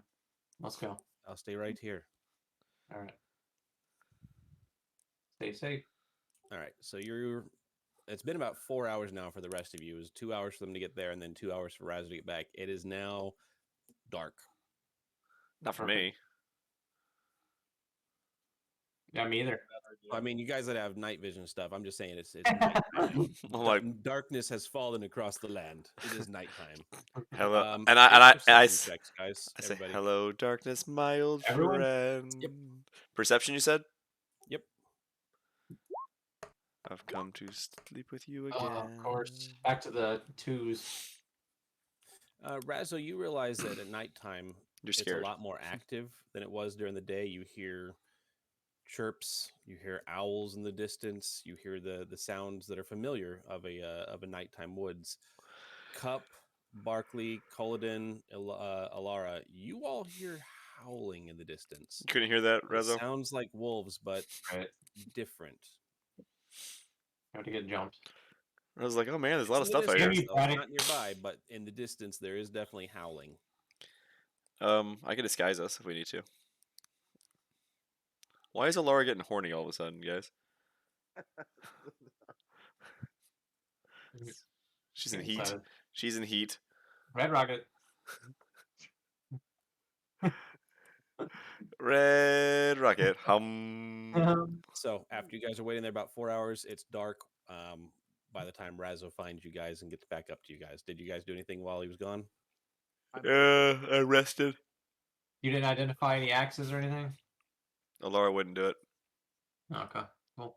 Let's go. I'll stay right here. All right. Stay safe. All right. So it's been about 4 hours now for the rest of you. It was 2 hours for them to get there and then 2 hours for Raz to get back. It is now dark. Not for me. Yeah, me either. I mean, you guys that have night vision stuff, I'm just saying it's nighttime. I'm like, Darkness has fallen across the land. It is nighttime. hello, Make I perception checks, guys. say, Everybody. hello, darkness, my old Everyone? friend. Yep. Perception, you said? Yep. I've come to sleep with you again. Of course. Back to the twos. Razo, you realize that at nighttime You're it's scared. a lot more active than it was during the day. You hear chirps, you hear owls in the distance, you hear the sounds that are familiar of a nighttime woods. Cup, Barkley, Culloden, Alara, you all hear howling in the distance. You couldn't hear that, It Rezo? sounds like wolves, but Right. different. Have to get jumped. I was like, oh man, there's a lot of It's in the stuff out here. distance, though. Maybe It's not nearby, but in the distance there is definitely howling. I can disguise us if we need to. Why is Alara getting horny all of a sudden, guys? She's in heat. Excited. She's in heat. Red Rocket. Red Rocket. Hum. So after you guys are waiting there about 4 hours, it's dark. By the time Razo finds you guys and gets back up to you guys, did you guys do anything while he was gone? I rested. You didn't identify any axes or anything? Alara wouldn't do it. Okay. Cool.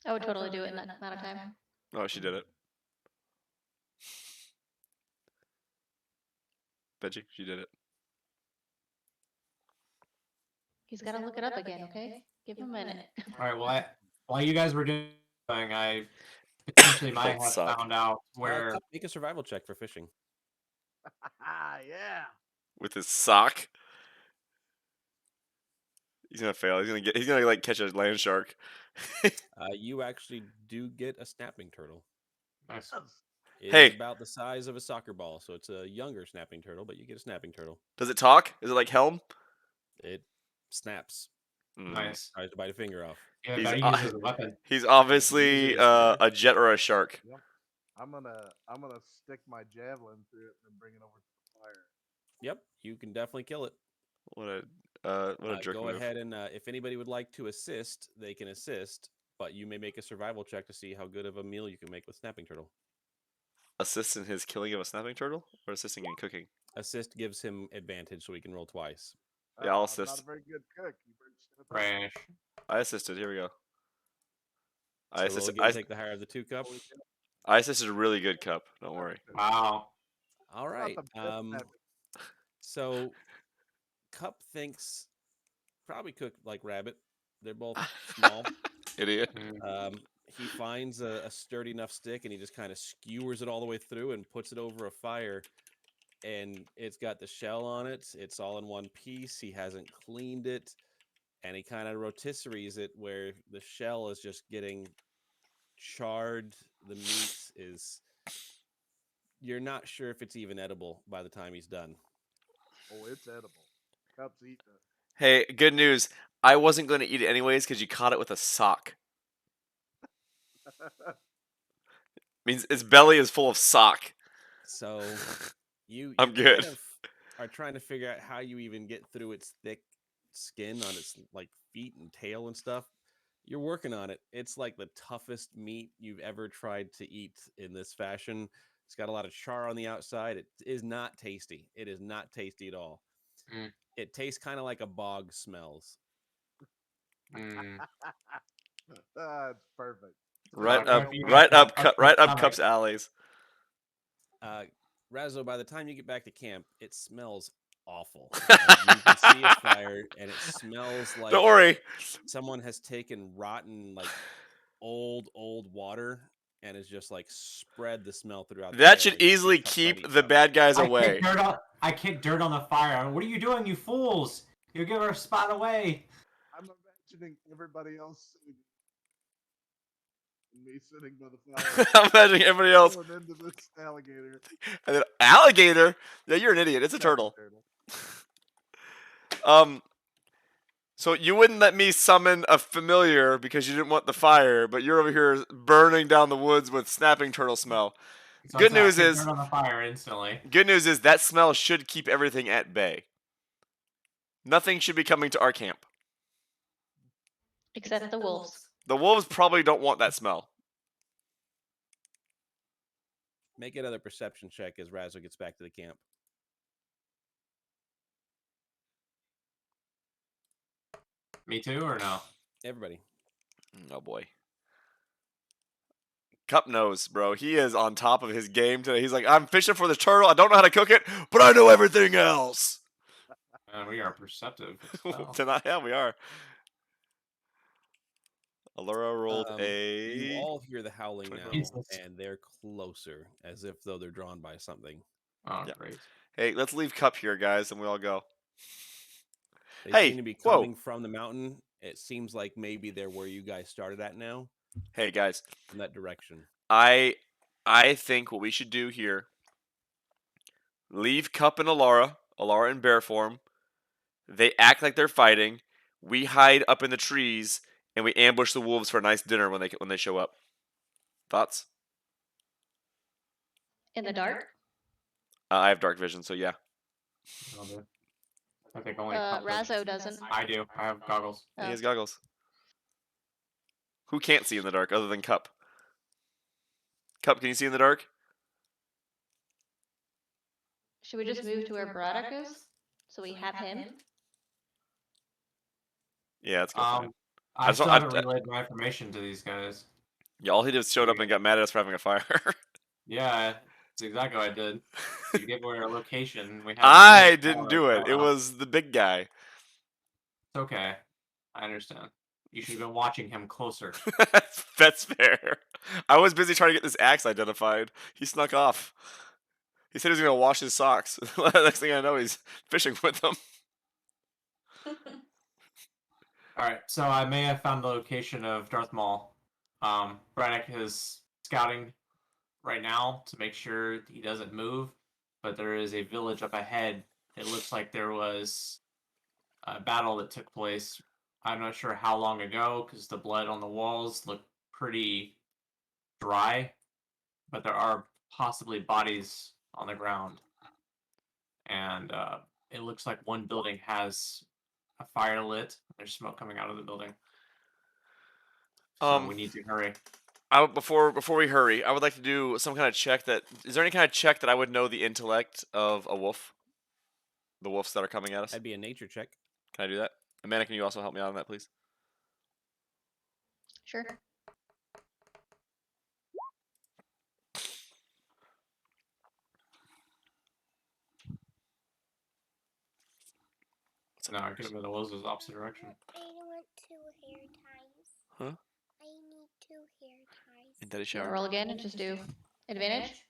I would totally do it in that amount of time. Oh, she did it. Veggie, she did it. He's got to look it up again, okay? Give him a minute. All right. Well, while you guys were doing, I potentially might That have sucked. found out where. Make a survival check for fishing. Yeah. With his sock. He's gonna fail. He's gonna like catch a land shark. You actually do get a snapping turtle. Nice. It's Hey. about the size of a soccer ball, so it's a younger snapping turtle, but you get a snapping turtle. Does it talk? Is it like Helm? It snaps. Mm. Nice. Tries to bite a finger off. Yeah, He's better use it as a weapon. He's obviously Use it as a jet or a shark. I'm gonna stick my javelin through it and bring it over to the fire. Yep, you can definitely kill it. What a What a jerk Go move. ahead and if anybody would like to assist, they can assist. But you may make a survival check to see how good of a meal you can make with snapping turtle. Assist in his killing of a snapping turtle, or assisting in cooking? Assist gives him advantage, so he can roll twice. Yeah, I'll I'm assist. not a very good cook. You better step up. Trash. I assisted. Here we go. I So roll assisted. again, take the higher of the 2 cup. Holy cow. I assisted a really good cup. Don't worry. Wow. All Not right. the best method. So Cup thinks probably cook like rabbit. They're both small. Idiot. He finds a sturdy enough stick and he just kind of skewers it all the way through and puts it over a fire. And it's got the shell on it. It's all in one piece. He hasn't cleaned it. And he kind of rotisseries it where the shell is just getting charred. The meat is... You're not sure if it's even edible by the time he's done. Oh, it's edible. Cup's eating it. Hey, good news. I wasn't going to eat it anyways because you caught it with a sock. Means its belly is full of sock. So you I'm kind good. of are trying to figure out how you even get through its thick skin on its like feet and tail and stuff. You're working on it. It's like the toughest meat you've ever tried to eat in this fashion. It's got a lot of char on the outside. It is not tasty. It is not tasty at all. Mm. It tastes kind of like a bog smells. Mm. That's perfect. Right Well, up, you right got up, a right up stomach. Cup's alleys. Razzo, by the time you get back to camp, it smells awful. Like, you can see a fire, and it smells like Don't worry. someone has taken rotten, like old water, and has just like spread the smell throughout. That the should air. You easily can tell by keep each the other. bad guys away. I kicked dirt on the fire. What are you doing, you fools? You give our spot away. I'm imagining everybody else sitting. Me sitting by the fire. I'm imagining everybody else. Going into this alligator. And then alligator. Yeah, you're an idiot. It's a turtle. So you wouldn't let me summon a familiar because you didn't want the fire, but you're over here burning down the woods with snapping turtle smell. So Good I news kicked is- dirt on the fire instantly. Good news is that smell should keep everything at bay. Nothing should be coming to our camp. Except the wolves. The wolves probably don't want that smell. Make another perception check as Razzo gets back to the camp. Me too, or no? Everybody. Oh boy. Cup knows, bro. He is on top of his game today. He's like, I'm fishing for the turtle. I don't know how to cook it, but I know everything else. Man, we are perceptive. as hell. Tonight, yeah, we are. Allura rolled You a. all hear the howling now, Jesus. and they're closer, as if though they're drawn by something. Oh, Yeah. great. Hey, let's leave Cup here, guys, and we all go. They Hey, seem to be whoa. coming from the mountain. It seems like maybe they're where you guys started at now, Hey, guys. in that direction. I think what we should do here. Leave Cup and Alara in bear form. They act like they're fighting. We hide up in the trees and we ambush the wolves for a nice dinner when they show up. Thoughts? In the dark? I have dark vision, so yeah. Okay. I think only Razzo doesn't. I do. I have goggles. He Oh. has goggles. Who can't see in the dark other than Cup? Cup, can you see in the dark? Should we just move to where Braddock is? So we have him? Yeah, that's good. I just still don't- haven't relayed my information to these guys. Yeah, all he did was showed up and got mad at us for having a fire. Yeah, that's exactly what I did. You gave away our location. We had I didn't do it. It was the big guy. It's okay. I understand. You should have been watching him closer. That's fair. I was busy trying to get this axe identified. He snuck off. He said he was going to wash his socks. Next thing I know, he's fishing with them. All right, so I may have found the location of Darth Maul. Braddock is scouting right now to make sure he doesn't move, but there is a village up ahead. It looks like there was a battle that took place. I'm not sure how long ago because the blood on the walls look pretty dry, but there are possibly bodies on the ground. And it looks like one building has a fire lit. There's smoke coming out of the building. So Um, we need to hurry. before we hurry, I would like to do some kind of check. Is there any kind of check that I would know the intellect of a wolf? The wolves that are coming at us. That'd be a nature check. Can I do that? Amanda, can you also help me out on that, please? Sure. No, I could have been the wolves was opposite direction. I want 2 hair ties. Huh? I need 2 hair ties. In daddy You wanna shower. roll again and just do advantage?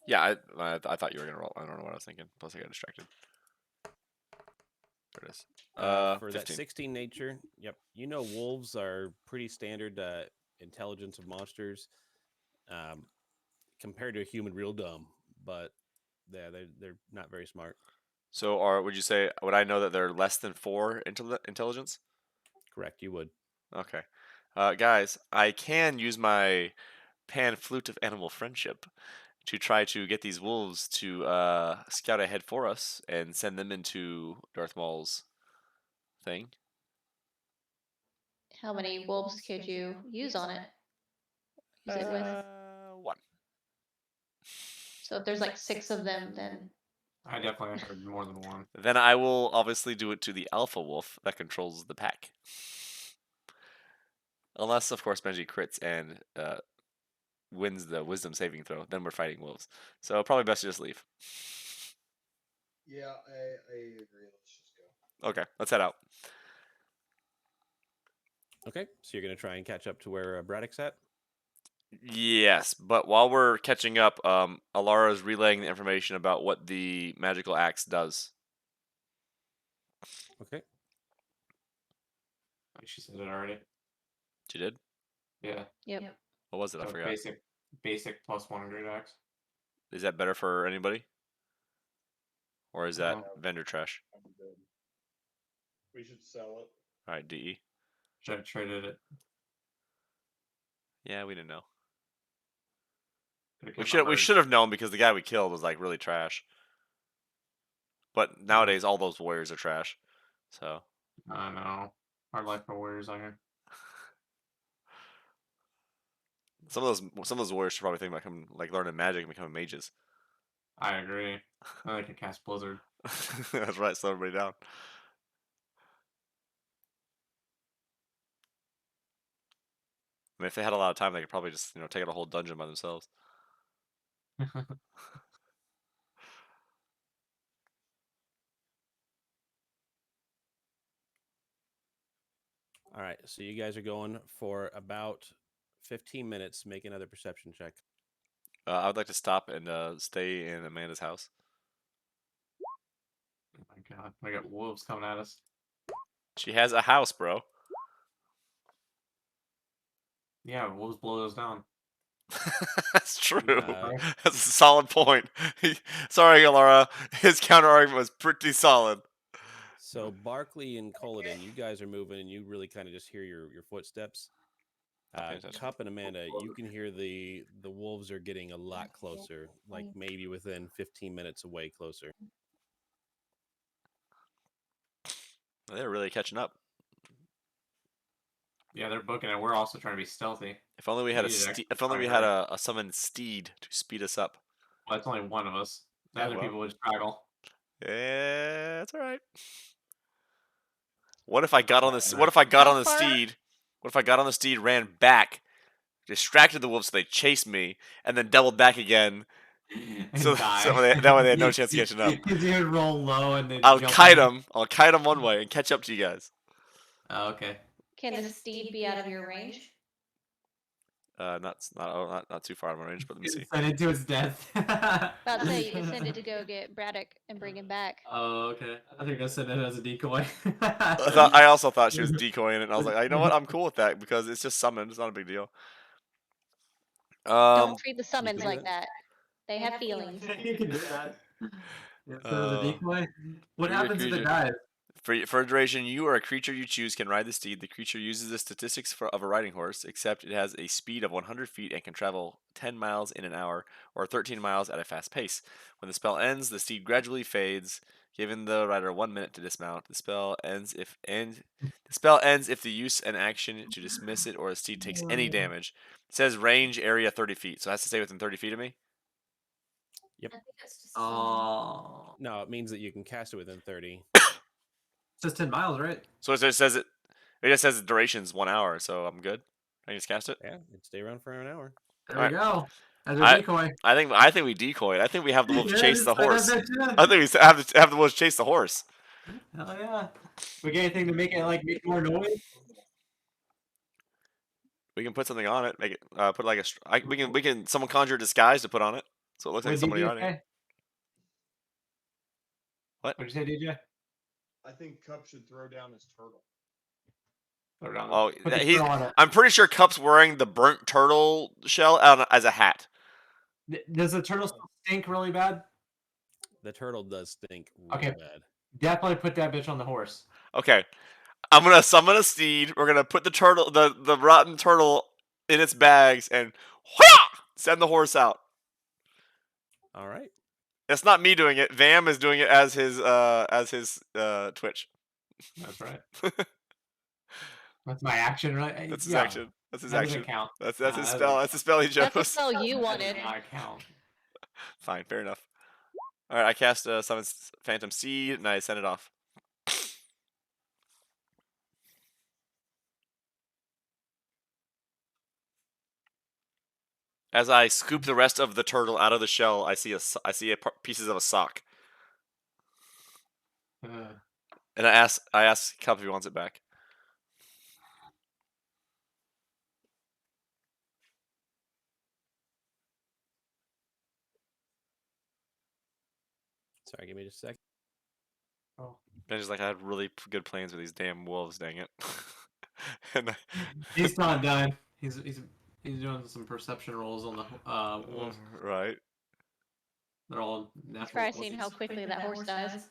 Yeah, I thought you were gonna roll. I don't know what I was thinking. Plus, I got distracted. There it is. For that 15. 16 nature, yep. You know wolves are pretty standard intelligence of monsters. Compared to a human, real dumb, but yeah, they're not very smart. So, would I know that they're less than 4 intelligence? Correct, you would. Okay. Guys, I can use my pan flute of animal friendship to try to get these wolves to scout ahead for us and send them into Darth Maul's thing. How many wolves could you use on it? Use it with. 1. So if there's like 6 of them, then I definitely heard more than one. Then I will obviously do it to the alpha wolf that controls the pack. Unless, of course, Benji crits and wins the wisdom saving throw. Then we're fighting wolves. So probably best to just leave. Yeah, I agree. Let's just go. Okay, let's head out. Okay, so you're gonna try and catch up to where Braddock's at. Yes, but while we're catching up, Alara is relaying the information about what the magical axe does. Okay. She said it already. She did? Yeah. yep. What was it? I So forgot. basic +1 great axe. Is that better for anybody? Or is that No. vendor trash? I'm good. We should sell it. Alright, DE. Should have traded it. Yeah, we didn't know. Could've We kept my should bird. have known because the guy we killed was like really trash. But nowadays all those warriors are trash. So I know. Hard life for warriors out here. some of those warriors should probably think about learning magic and becoming mages. I agree. I like to cast Blizzard. That's right, slow everybody down. I mean, if they had a lot of time, they could probably just take out a whole dungeon by themselves. All right, so you guys are going for about 15 minutes. Make another perception check. I would like to stop and stay in Amanda's house. Oh my god. We got wolves coming at us. She has a house, bro. Yeah, wolves blow those down. That's true. Uh, That's a solid point. Sorry, Alara. His counter argument was pretty solid. So Barkley and Culloden, you guys are moving, and you really kind of just hear your footsteps. Not paying attention. Cup and Amanda, you can hear the wolves are getting a lot closer, like maybe within 15 minutes away closer. They're really catching up. Yeah, they're booking it. We're also trying to be stealthy. If only we had We need to if only we actually had a summoned steed to speed us up. Well, it's only one of us. The Yeah, other well. people would straggle. Yeah, that's all right. What if I got on this? What if I got on the How far- steed? What if I got on the steed, ran back, distracted the wolves so they chased me, and then doubled back again? So that way they had no chance of catching up. Because you would roll low and then I'll jump kite in. them. I'll kite them one way and catch up to you guys. Oh, okay. Can the steed be out of your range? Not too far out of my range, but let me see. Send it to its death. About to say you can send it to go get Braddock and bring him back. Oh, okay. I think I sent it as a decoy. I also thought she was decoying it, and I was like, you know what? I'm cool with that because it's just summoned. It's not a big deal. Don't treat the summons do like that. that. They have feelings. You can do that. Instead of Uh, the decoy. What you're a happens if it creature. dies? For a duration, you or a creature you choose can ride the steed. The creature uses the statistics of a riding horse, except it has a speed of 100 feet and can travel 10 miles in an hour or 13 miles at a fast pace. When the spell ends, the steed gradually fades, Giving the rider 1 minute to dismount. The spell ends if the use an action to dismiss it or its steed takes any damage. It says range area 30 feet, so it has to stay within 30 feet of me. I think it's just. Oh, No, it means that you can cast it within 30. it says 10 miles, right? So it just says it just says the duration's 1 hour, so I'm good. I can just cast it. Yeah, it'd stay around for an hour. There Alright. we go. As a I- decoy. I think we decoy. I think we have the wolves Yeah, chase the just like horse. that bitch, I think we have the wolves chase the horse. Hell yeah. We get anything to make it like make more noise? We can put something on it. Make it put like we can someone conjure a disguise to put on it, so it looks like What'd somebody DJ on it. say? What? What'd you say, DJ? I think Cup should throw down his turtle. Put it on. Oh, Put the he's. turtle on it. I'm pretty sure Cup's wearing the burnt turtle shell as a hat. Does the turtle still stink really bad? The turtle does stink real Okay. bad. Definitely put that bitch on the horse. Okay, I'm gonna summon a steed. We're gonna put the turtle, the rotten turtle, in its bags and send the horse out. All right. It's not me doing it. Vam is doing it as his Twitch. That's right. That's my action, right? That's his Yeah, action. That's his that doesn't action. count. That's his Nah, spell. That's the spell he chose. That's the spell you That wanted. does not count. Fine, fair enough. All right, I cast summon Phantom Seed and I send it off. As I scoop the rest of the turtle out of the shell, I see pieces of a sock, and I ask Cup if he wants it back. Sorry, give me just a sec. Oh. Ben's like, I had really good plans with these damn wolves. Dang it! And He's not done. He's doing some perception rolls on the wolves. right, They're all natural. Try seeing how quickly that horse dies.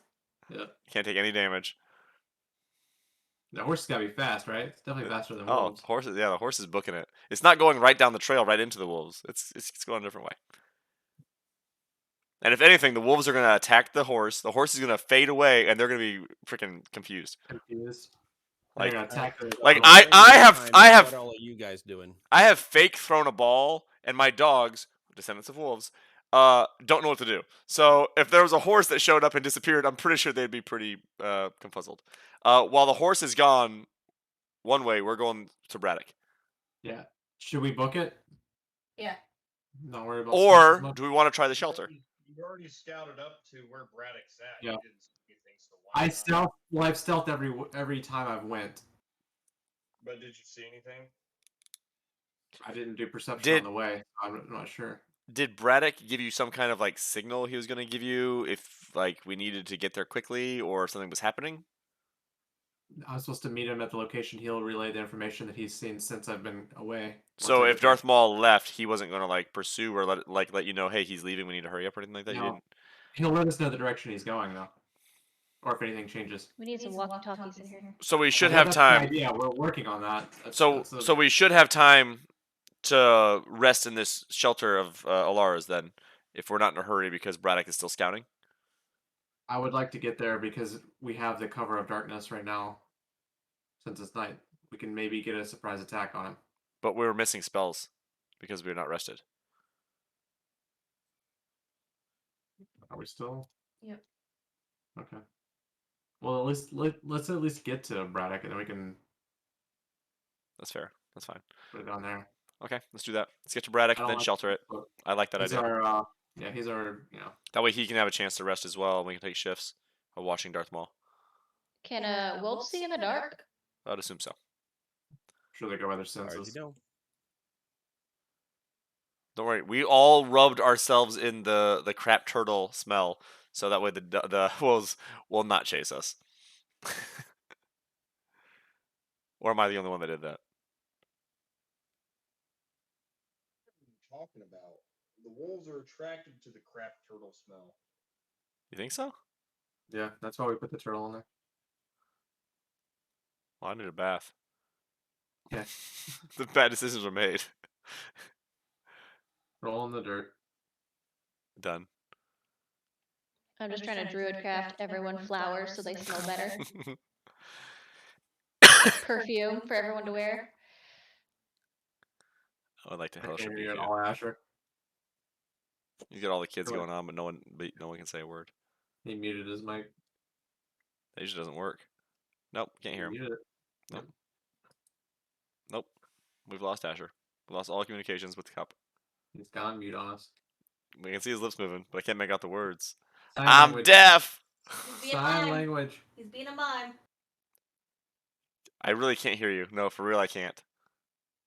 Yeah. can't take any damage. The horse has got to be fast, right? It's definitely faster than Oh, wolves. horses! Yeah, the horse is booking it. It's not going right down the trail, right into the wolves. It's going a different way. And if anything, the wolves are going to attack the horse. The horse is going to fade away, and they're going to be freaking confused. Confused. Like- They're gonna attack the- like, the- I have- What all are you guys doing? I have fake thrown a ball, and my dogs, descendants of wolves, don't know what to do. So if there was a horse that showed up and disappeared, I'm pretty sure they'd be pretty confuzzled. While the horse is gone one way, we're going to Braddock. Yeah. Should we book it? Yeah. Not worry about. Or special do we want to try the shelter? You already scouted up to where Braddock's at. Yeah. You didn't see anything, so why not? I've stealthed every time I've went. But did you see anything? I didn't do perception Did- on the way. I'm not sure. Did Braddock give you some kind of like signal he was going to give you if like we needed to get there quickly or something was happening? I was supposed to meet him at the location. He'll relay the information that he's seen since I've been away. So Once I if get there. Darth Maul left, he wasn't going to like pursue or let you know, hey, he's leaving. We need to hurry up or anything like that. You No. didn't. He'll let us know the direction he's going though, or if anything changes. We need some walkie-talkies in here. So we should Yeah, have that's the time. idea. We're working on that. So we should have time to rest in this shelter of Alara's then, if we're not in a hurry because Braddock is still scouting. I would like to get there because we have the cover of darkness right now. Since it's night, we can maybe get a surprise attack on him. But we were missing spells because we were not rested. Are we still? Yep. Okay. Well, let's at least get to Braddock, and then we can That's fair. That's fine. put it on there. Okay, let's do that. Let's get to Braddock I and don't then like- shelter it. I like that He's idea. our, he's our, That way he can have a chance to rest as well, and we can take shifts of watching Darth Maul. Can a wolf see in the dark? I'd assume so. sure they go by their As far as senses. you know. Don't worry. We all rubbed ourselves in the crap turtle smell, so that way the wolves will not chase us. Or am I the only one that did that? What are you talking about? The wolves are attracted to the crap turtle smell. You think so? Yeah, that's why we put the turtle in there. Well, I need a bath. Yeah. The bad decisions were made. Roll in the dirt. Done. I'm just trying to druid craft everyone flowers so they smell better. Perfume for everyone to wear. I would like to I Hello can't should hear be you at here. all, Asher. You got all the kids Go going on, but no one can say a word. He muted his mic. That usually doesn't work. Nope, can't hear him. Muted it. Nope. Nope. We've lost Asher. We lost all communications with the cup. He's gone mute on us. We can see his lips moving, but I can't make out the words. Sign I'm language. deaf. He's being Sign mime. language. He's being a mime. I really can't hear you. No, for real, I can't.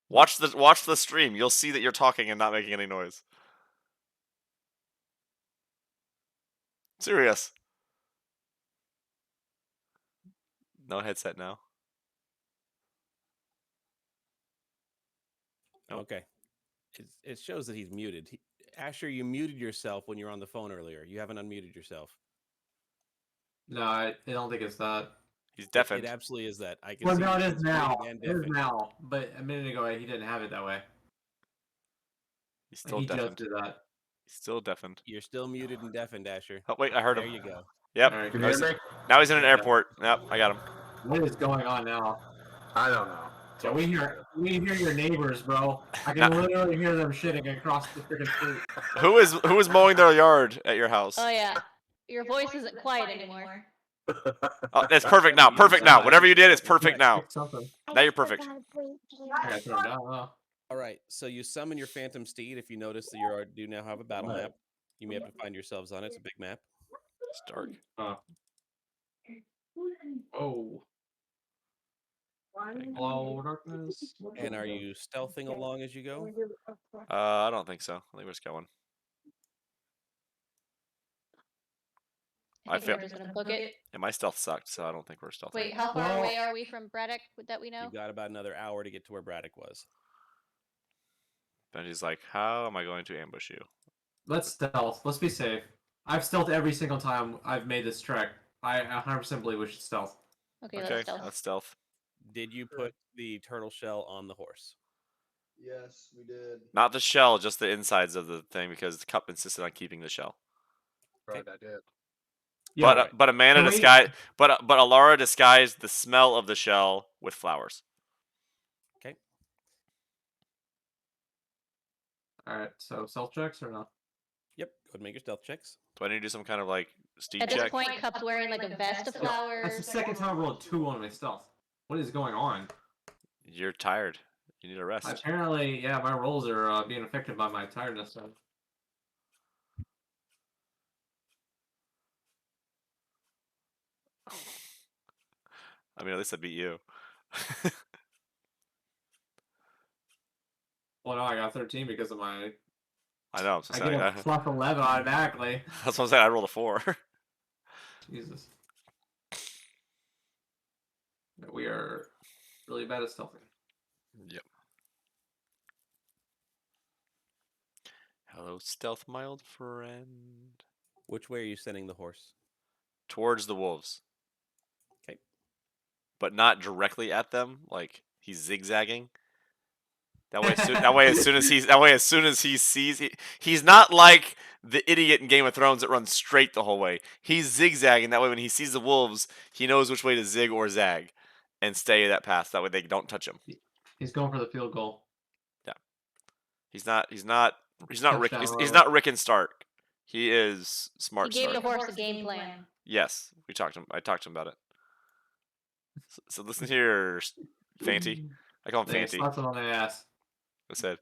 Watch the stream. You'll see that you're talking and not making any noise. Serious. No headset now. Nope. Okay. It shows that he's muted. Asher, you muted yourself when you were on the phone earlier. You haven't unmuted yourself. No, I don't think it's that. He's It deafened. absolutely is that. I can Well, see no, it he's is now. muted and It is deafened. now. But a minute ago, he didn't have it that way. He's still He deafened. just did that. He's still deafened. You're still muted and deafened, Asher. Oh wait, I heard There him. you go. Yep. Alright, Now he's in an Yeah. airport. Yep, I got him. What is going on now? I don't know. So we hear your neighbors, bro. I can literally hear them shitting across the freaking street. Who is mowing their yard at your house? Oh yeah. Your voice isn't quiet anymore. Oh, it's perfect now. Perfect now. Whatever you did is perfect now. Pick something. Now you're perfect. I gotta turn it down. Oh. All right. So you summon your Phantom Steed. If you notice that you do now have a battle Right. map, you may have to find yourselves on it. It's a big map. It's dark. Oh. Hello, darkness. And are you stealthing along as you go? I don't think so. I think we just got one. I I think feel- we're just gonna book it. Yeah, my stealth sucked, so I don't think we're stealthing. Wait, how far Well- away are we from Braddock that we know? You got about another hour to get to where Braddock was. Benji's like, how am I going to ambush you? Let's stealth. Let's be safe. I've stealthed every single time I've made this trek. I 100% believe we should stealth. Okay, Okay, let's stealth. that's stealth. Did you put the turtle shell on the horse? Yes, we did. Not the shell, just the insides of the thing, because the cup insisted on keeping the shell. Right, I did. Yeah, But Amanda Can we- disguised, but Alara disguised the smell of the shell with flowers. Okay. Alright, so stealth checks or no? Yep. Go ahead and make your stealth checks. Do I need to do some kind of like steed At this check? point, Cup's wearing like a vest of flowers. That's the second time I rolled 2 on my stealth. What is going on? You're tired. You need a rest. Apparently, yeah, my rolls are being affected by my tiredness. So. I mean, at least I beat you. Well, no, I got 13 because of my. I know. I'm so I saying, get a plus 11 automatically. that's what I'm saying. I rolled a 4. Jesus. We are really bad at stealthing. Yep. Hello, stealth, my old friend. Which way are you sending the horse? Towards the wolves. 'Kay. But not directly at them. Like he's zigzagging. That way, as soon as he sees, he's not like the idiot in Game of Thrones that runs straight the whole way. He's zigzagging. That way, when he sees the wolves, he knows which way to zig or zag, and stay that path. That way, they don't touch him. He's going for the field goal. He's not Rick. Touchdown He's road. not Rick and Stark. He is You smart. gave the Stark. horse a game plan. Yes, I talked to him about it. So listen here, Fanty. I call him Yeah, Fanty. slaps him on the ass. I said,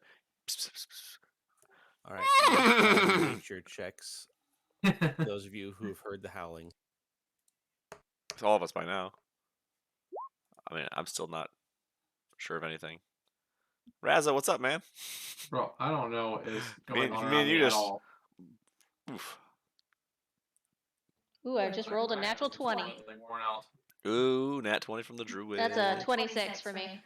All right. Make nature checks. Those of you who have heard the howling. it's all of us by now. I mean, I'm still not sure of anything. Razza, what's up, man? Bro, I don't know what is Me going and- on me around and you me at just- all. Oof. Ooh, I just rolled a natural 20. Like, worn out. Ooh, nat 20 from the druid. That's a 26 for me.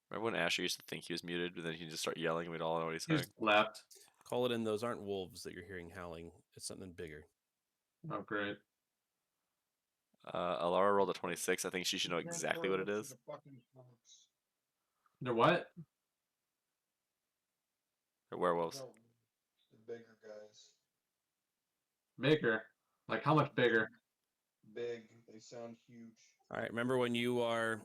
Remember when Asher used to think he was muted, but then he'd just start yelling and we'd all know what he's He saying? just left. Call it in. Those aren't wolves that you're hearing howling. It's something bigger. Oh, great. Alara rolled a 26. I think she should know exactly what it is. They're what? They're werewolves. The big Bigger. Like how much bigger? Big. They sound huge. All right. Remember when you are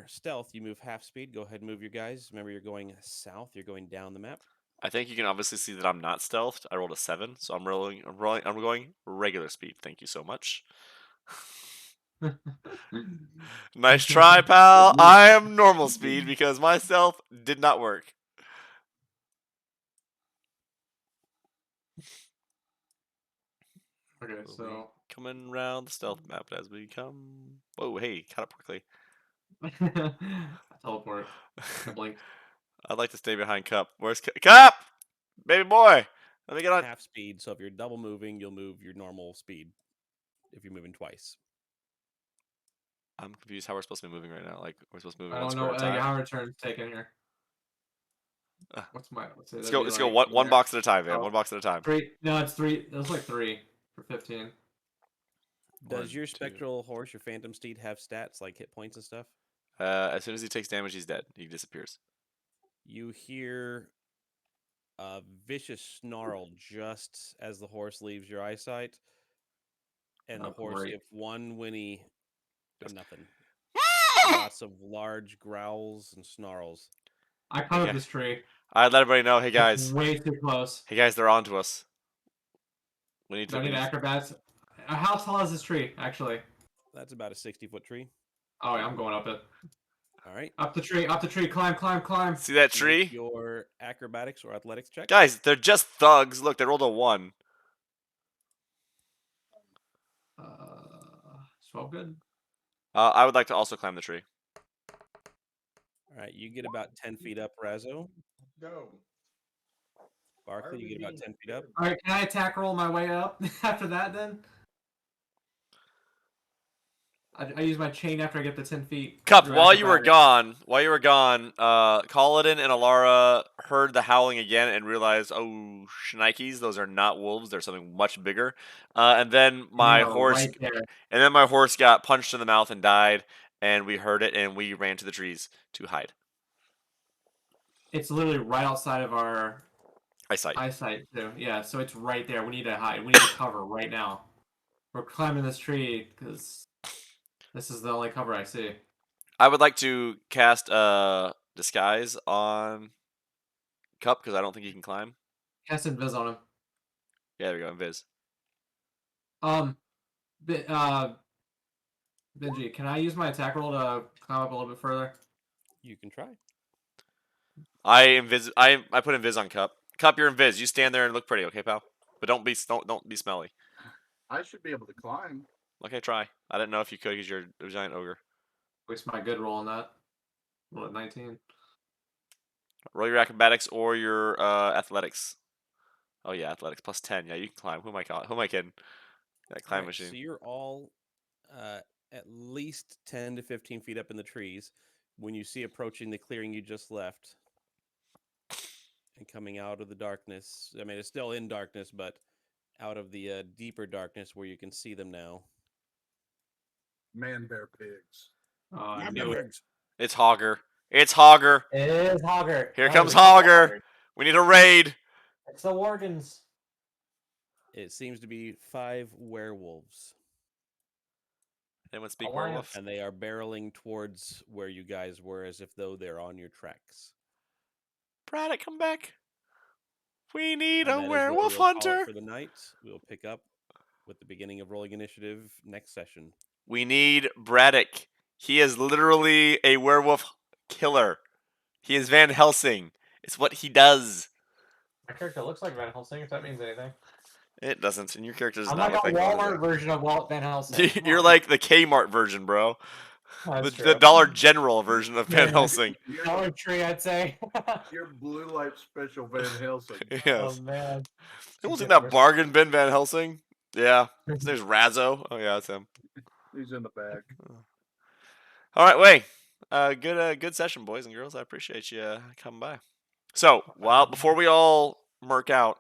stealth, you move half speed. Go ahead and move your guys. Remember, you're going south. You're going down the map. I think you can obviously see that I'm not stealthed. I rolled a 7, so I'm going regular speed. Thank you so much. Nice try, pal. I am normal speed because my stealth did not work. Okay, We'll be so coming around the stealth map as we come. Whoa, hey, cut up quickly. I teleport. I blink. I'd like to stay behind Cup. Where's Cup? Baby boy. Let me get on. Half speed. So if you're double moving, you'll move your normal speed. If you're moving twice. I'm confused how we're supposed to be moving right now. Like we're supposed to move I one don't square know at a time. how return taken here. What's my? Let's go. Let's go one box at a time, man. Oh. One box at a time. 3. No, it's 3. It was like 3 for 15. Does 1, your 2. spectral horse, your phantom steed, have stats like hit points and stuff? As soon as he takes damage, he's dead. He disappears. You hear a vicious snarl just as the horse leaves your eyesight, and the Oh, horse great. gives one whinny or Yes. nothing. Lots of large growls and snarls. I climbed Okay. up this tree. I'd let everybody know. Hey It's guys. way too close. Hey guys, they're on to us. We need Do I to. need acrobats? How tall is this tree, actually? That's about a 60-foot tree. Oh, yeah, I'm going up it. All right. Up the tree, climb, climb, climb. See that Make tree? your acrobatics or athletics check. Guys, they're just thugs. Look, they rolled a 1. 12 good. I would like to also climb the tree. All right, you get about 10 feet up, Razzo. Go. Barkley, you get about 10 feet up. All right, can I attack roll my way up after that then? I use my chain after I get the 10 feet. Cup, through while you were acrobatics. gone, Kaladin and Alara heard the howling again and realized, oh, shnikes, those are not wolves. They're something much bigger. And then my You are horse, right there. and then my horse got punched in the mouth and died. And we heard it, and we ran to the trees to hide. It's literally right outside of our Eyesight. eyesight too. Yeah, so it's right there. We need to hide. We need to cover right now. We're climbing this tree because this is the only cover I see. I would like to cast disguise on Cup because I don't think he can climb. Cast invis on him. Yeah, there we go, invis. Benji, can I use my attack roll to climb up a little bit further? You can try. I put invis on Cup. Cup, you're invis. You stand there and look pretty, okay, pal? But don't be smelly. I should be able to climb. Okay, try. I didn't know if you could because you're a giant ogre. Waste my good roll on that. Roll at 19. Roll your acrobatics or your athletics. Oh yeah, athletics plus 10. Yeah, you can climb. Who am I kidding? That climb Alright, machine. So you're all at least 10 to 15 feet up in the trees when you see approaching the clearing you just left and coming out of the darkness. I mean, it's still in darkness, but out of the deeper darkness where you can see them now. Man, bear, pigs. Oh, I knew it. It's Hogger. It's Hogger. It is Hogger. Here Oh, comes it's Hogger. We need a raid. It's the Worgans. It seems to be 5 werewolves, Anyone speak Alliance. werewolf? and they are barreling towards where you guys were as if though they're on your tracks. Braddock, come back. We need And a that is what werewolf we'll call it hunter. for the night. We'll pick up with the beginning of rolling initiative next session. We need Braddock. He is literally a werewolf killer. He is Van Helsing. It's what he does. My character looks like Van Helsing, if that means anything. It doesn't, and your character does I'm not like look a like Walmart version of Walt Van Helsing. Walter. Come You're on. like the Kmart version, bro. That's The true. Dollar General version of Van Yeah. Helsing. Dollar Tree, I'd say. You're blue light special Van Helsing. Yes. Oh man. Anyone seen Yeah, that bargain bin Van Helsing? Yeah. His name's Razzo. Oh yeah, that's him. He's in the bag. All right, Way. Good session, boys and girls. I appreciate you coming by. So, before we all murk out,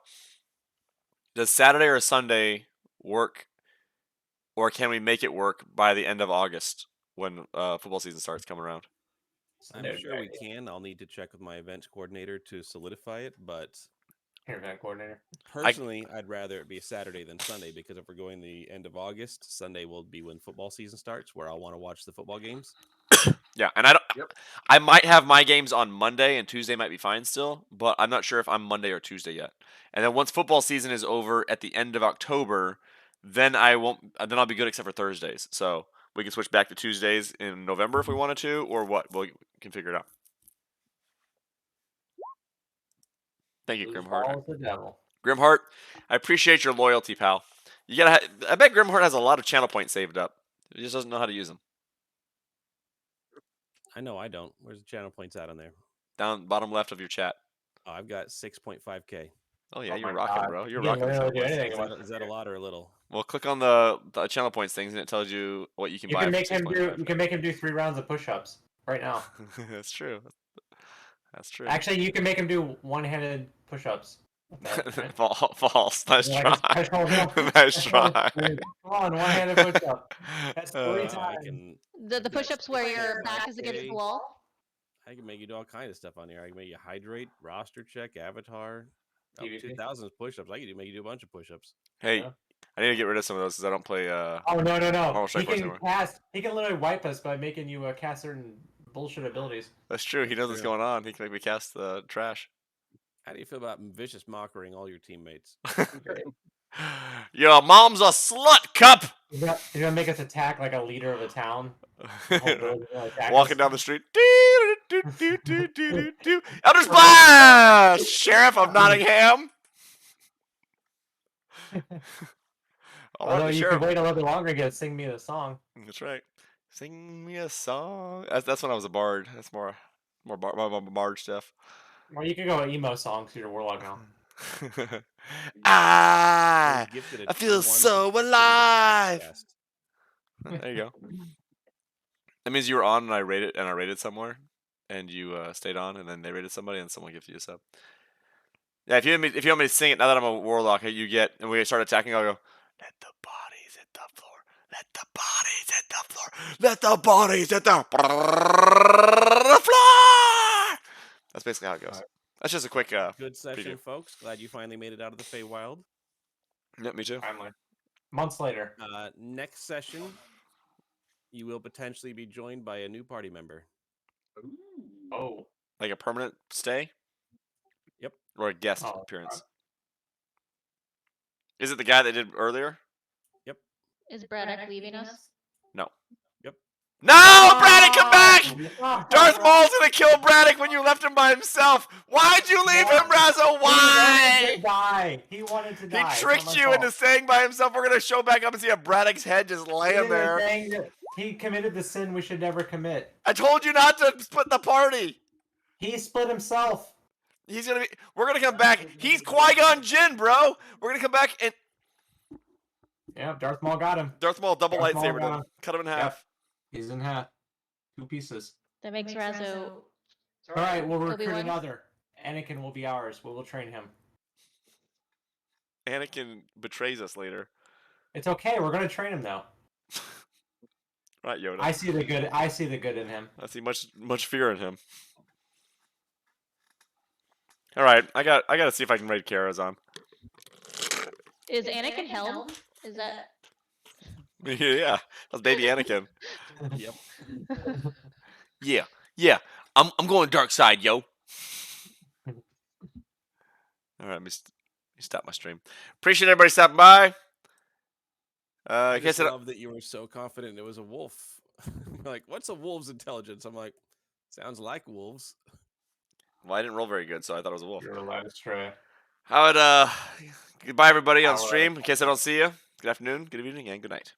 does Saturday or Sunday work, or can we make it work by the end of August when football season starts coming around? I'm sure we can. I'll need to check with my events coordinator to solidify it, but Internet coordinator. Personally, I'd rather it be Saturday than Sunday because if we're going the end of August, Sunday will be when football season starts, where I'll want to watch the football games. Yeah, and I don't. Yep. I might have my games on Monday, and Tuesday might be fine still, but I'm not sure if I'm Monday or Tuesday yet. And then once football season is over at the end of October, then I won't. Then I'll be good except for Thursdays. So we can switch back to Tuesdays in November if we wanted to, or what? We can figure it out. Thank you, Whose Grimheart. ball is the devil? Grimheart, I appreciate your loyalty, pal. You gotta. I bet Grimheart has a lot of channel points saved up. He just doesn't know how to use them. I know I don't. Where's the channel points at on there? Down bottom left of your chat. Oh, I've got 6.5K. Oh yeah, Oh you're my rocking, God. bro. You're You can rocking. the channel literally do points. anything Is with that, is that a lot or a little? Well, click on the channel points things, and it tells you what you can You buy. can for make him do. 6.5. You can make him do 3 rounds of push-ups right now. That's true. That's true. Actually, you can make him do one-handed push-ups. Right? False. Nice Like try. a special move. Nice Special try. move. Come on, one-handed push-up. That's 3 Uh, I times. can The push-ups where your back is against the Okay. wall. I can make you do all kinds of stuff on here. I can make you hydrate, roster check, avatar. Up PvP. 2,000 push-ups. I can make you do a bunch of push-ups. Hey, Yeah. I need to get rid of some of those because I don't play. Oh no! Normal He Strike Force can anymore. cast. He can literally wipe us by making you cast certain bullshit abilities. That's true. He knows what's True. going on. He can make me cast the trash. How do you feel about vicious mockering all your teammates? Your mom's a slut cup. He's gonna make us attack like a leader of a town. The whole village is gonna attack Walking us. down the street. Elder Splash! Sheriff of Nottingham. All right, Although the you sheriff. can wait a little bit longer and get to sing me the song. That's right. Sing me a song. That's when I was a bard. That's more bard stuff. Or you can go emo song because you're a warlock now. I You're gifted I feel one so for alive. podcast. There you go. That means you were on and I rated somewhere, and you stayed on, and then they rated somebody, and someone gifted you a sub. Yeah, if you want me to sing it now that I'm a warlock, and we start attacking, I'll go. Let the bodies hit the floor. Let the bodies hit the floor. Let the bodies hit the floor. That's basically how it goes. That's just a quick. Good session, preview. folks. Glad you finally made it out of the Feywild. Yep, me too. Finally. Months later. Next session, you will potentially be joined by a new party member. Oh. Like a permanent stay. Yep. Or a guest Oh, appearance. Is it the guy that did earlier? Is Braddock leaving us? No. Yep. No, Braddock, come back! Oh, Darth Maul's gonna kill Braddock when you left him by himself. Why'd you leave him, Razzo? Why? He wanted to die. He It's tricked not my you fault. into staying by himself. We're gonna show back up and see a Braddock's head just He laying didn't there. think that he committed the sin we should never commit. I told you not to split the party. He split himself. We're gonna come back. He's Qui-Gon Jinn, bro. We're gonna come back and Yeah, Darth Maul got him. Darth Maul double Darth Maul lightsaber got him. him. Cut him in Yep. half. He's in half. 2 pieces. That makes Razzo. All right, we'll recruit Obi-Wan. another. Anakin will be ours. We will train him. Anakin betrays us later. It's okay. We're gonna train him now. Right, Yoda. I see the good. I see the good in him. I see much fear in him. All right, I gotta see if I can raid Karazhan. Is Anakin held? Is that? Yeah, that's baby Anakin. Yep. Yeah. I'm going dark side, yo. All right, let me stop my stream. Appreciate everybody stopping by. I I guess just love that you were so confident it was a wolf. Like, what's a wolf's intelligence? I'm like, sounds like wolves. well, I didn't roll very good, so I thought it was a wolf. You're led astray. How would goodbye everybody on How would- stream. In case I don't see you. Good afternoon, good evening, and good night.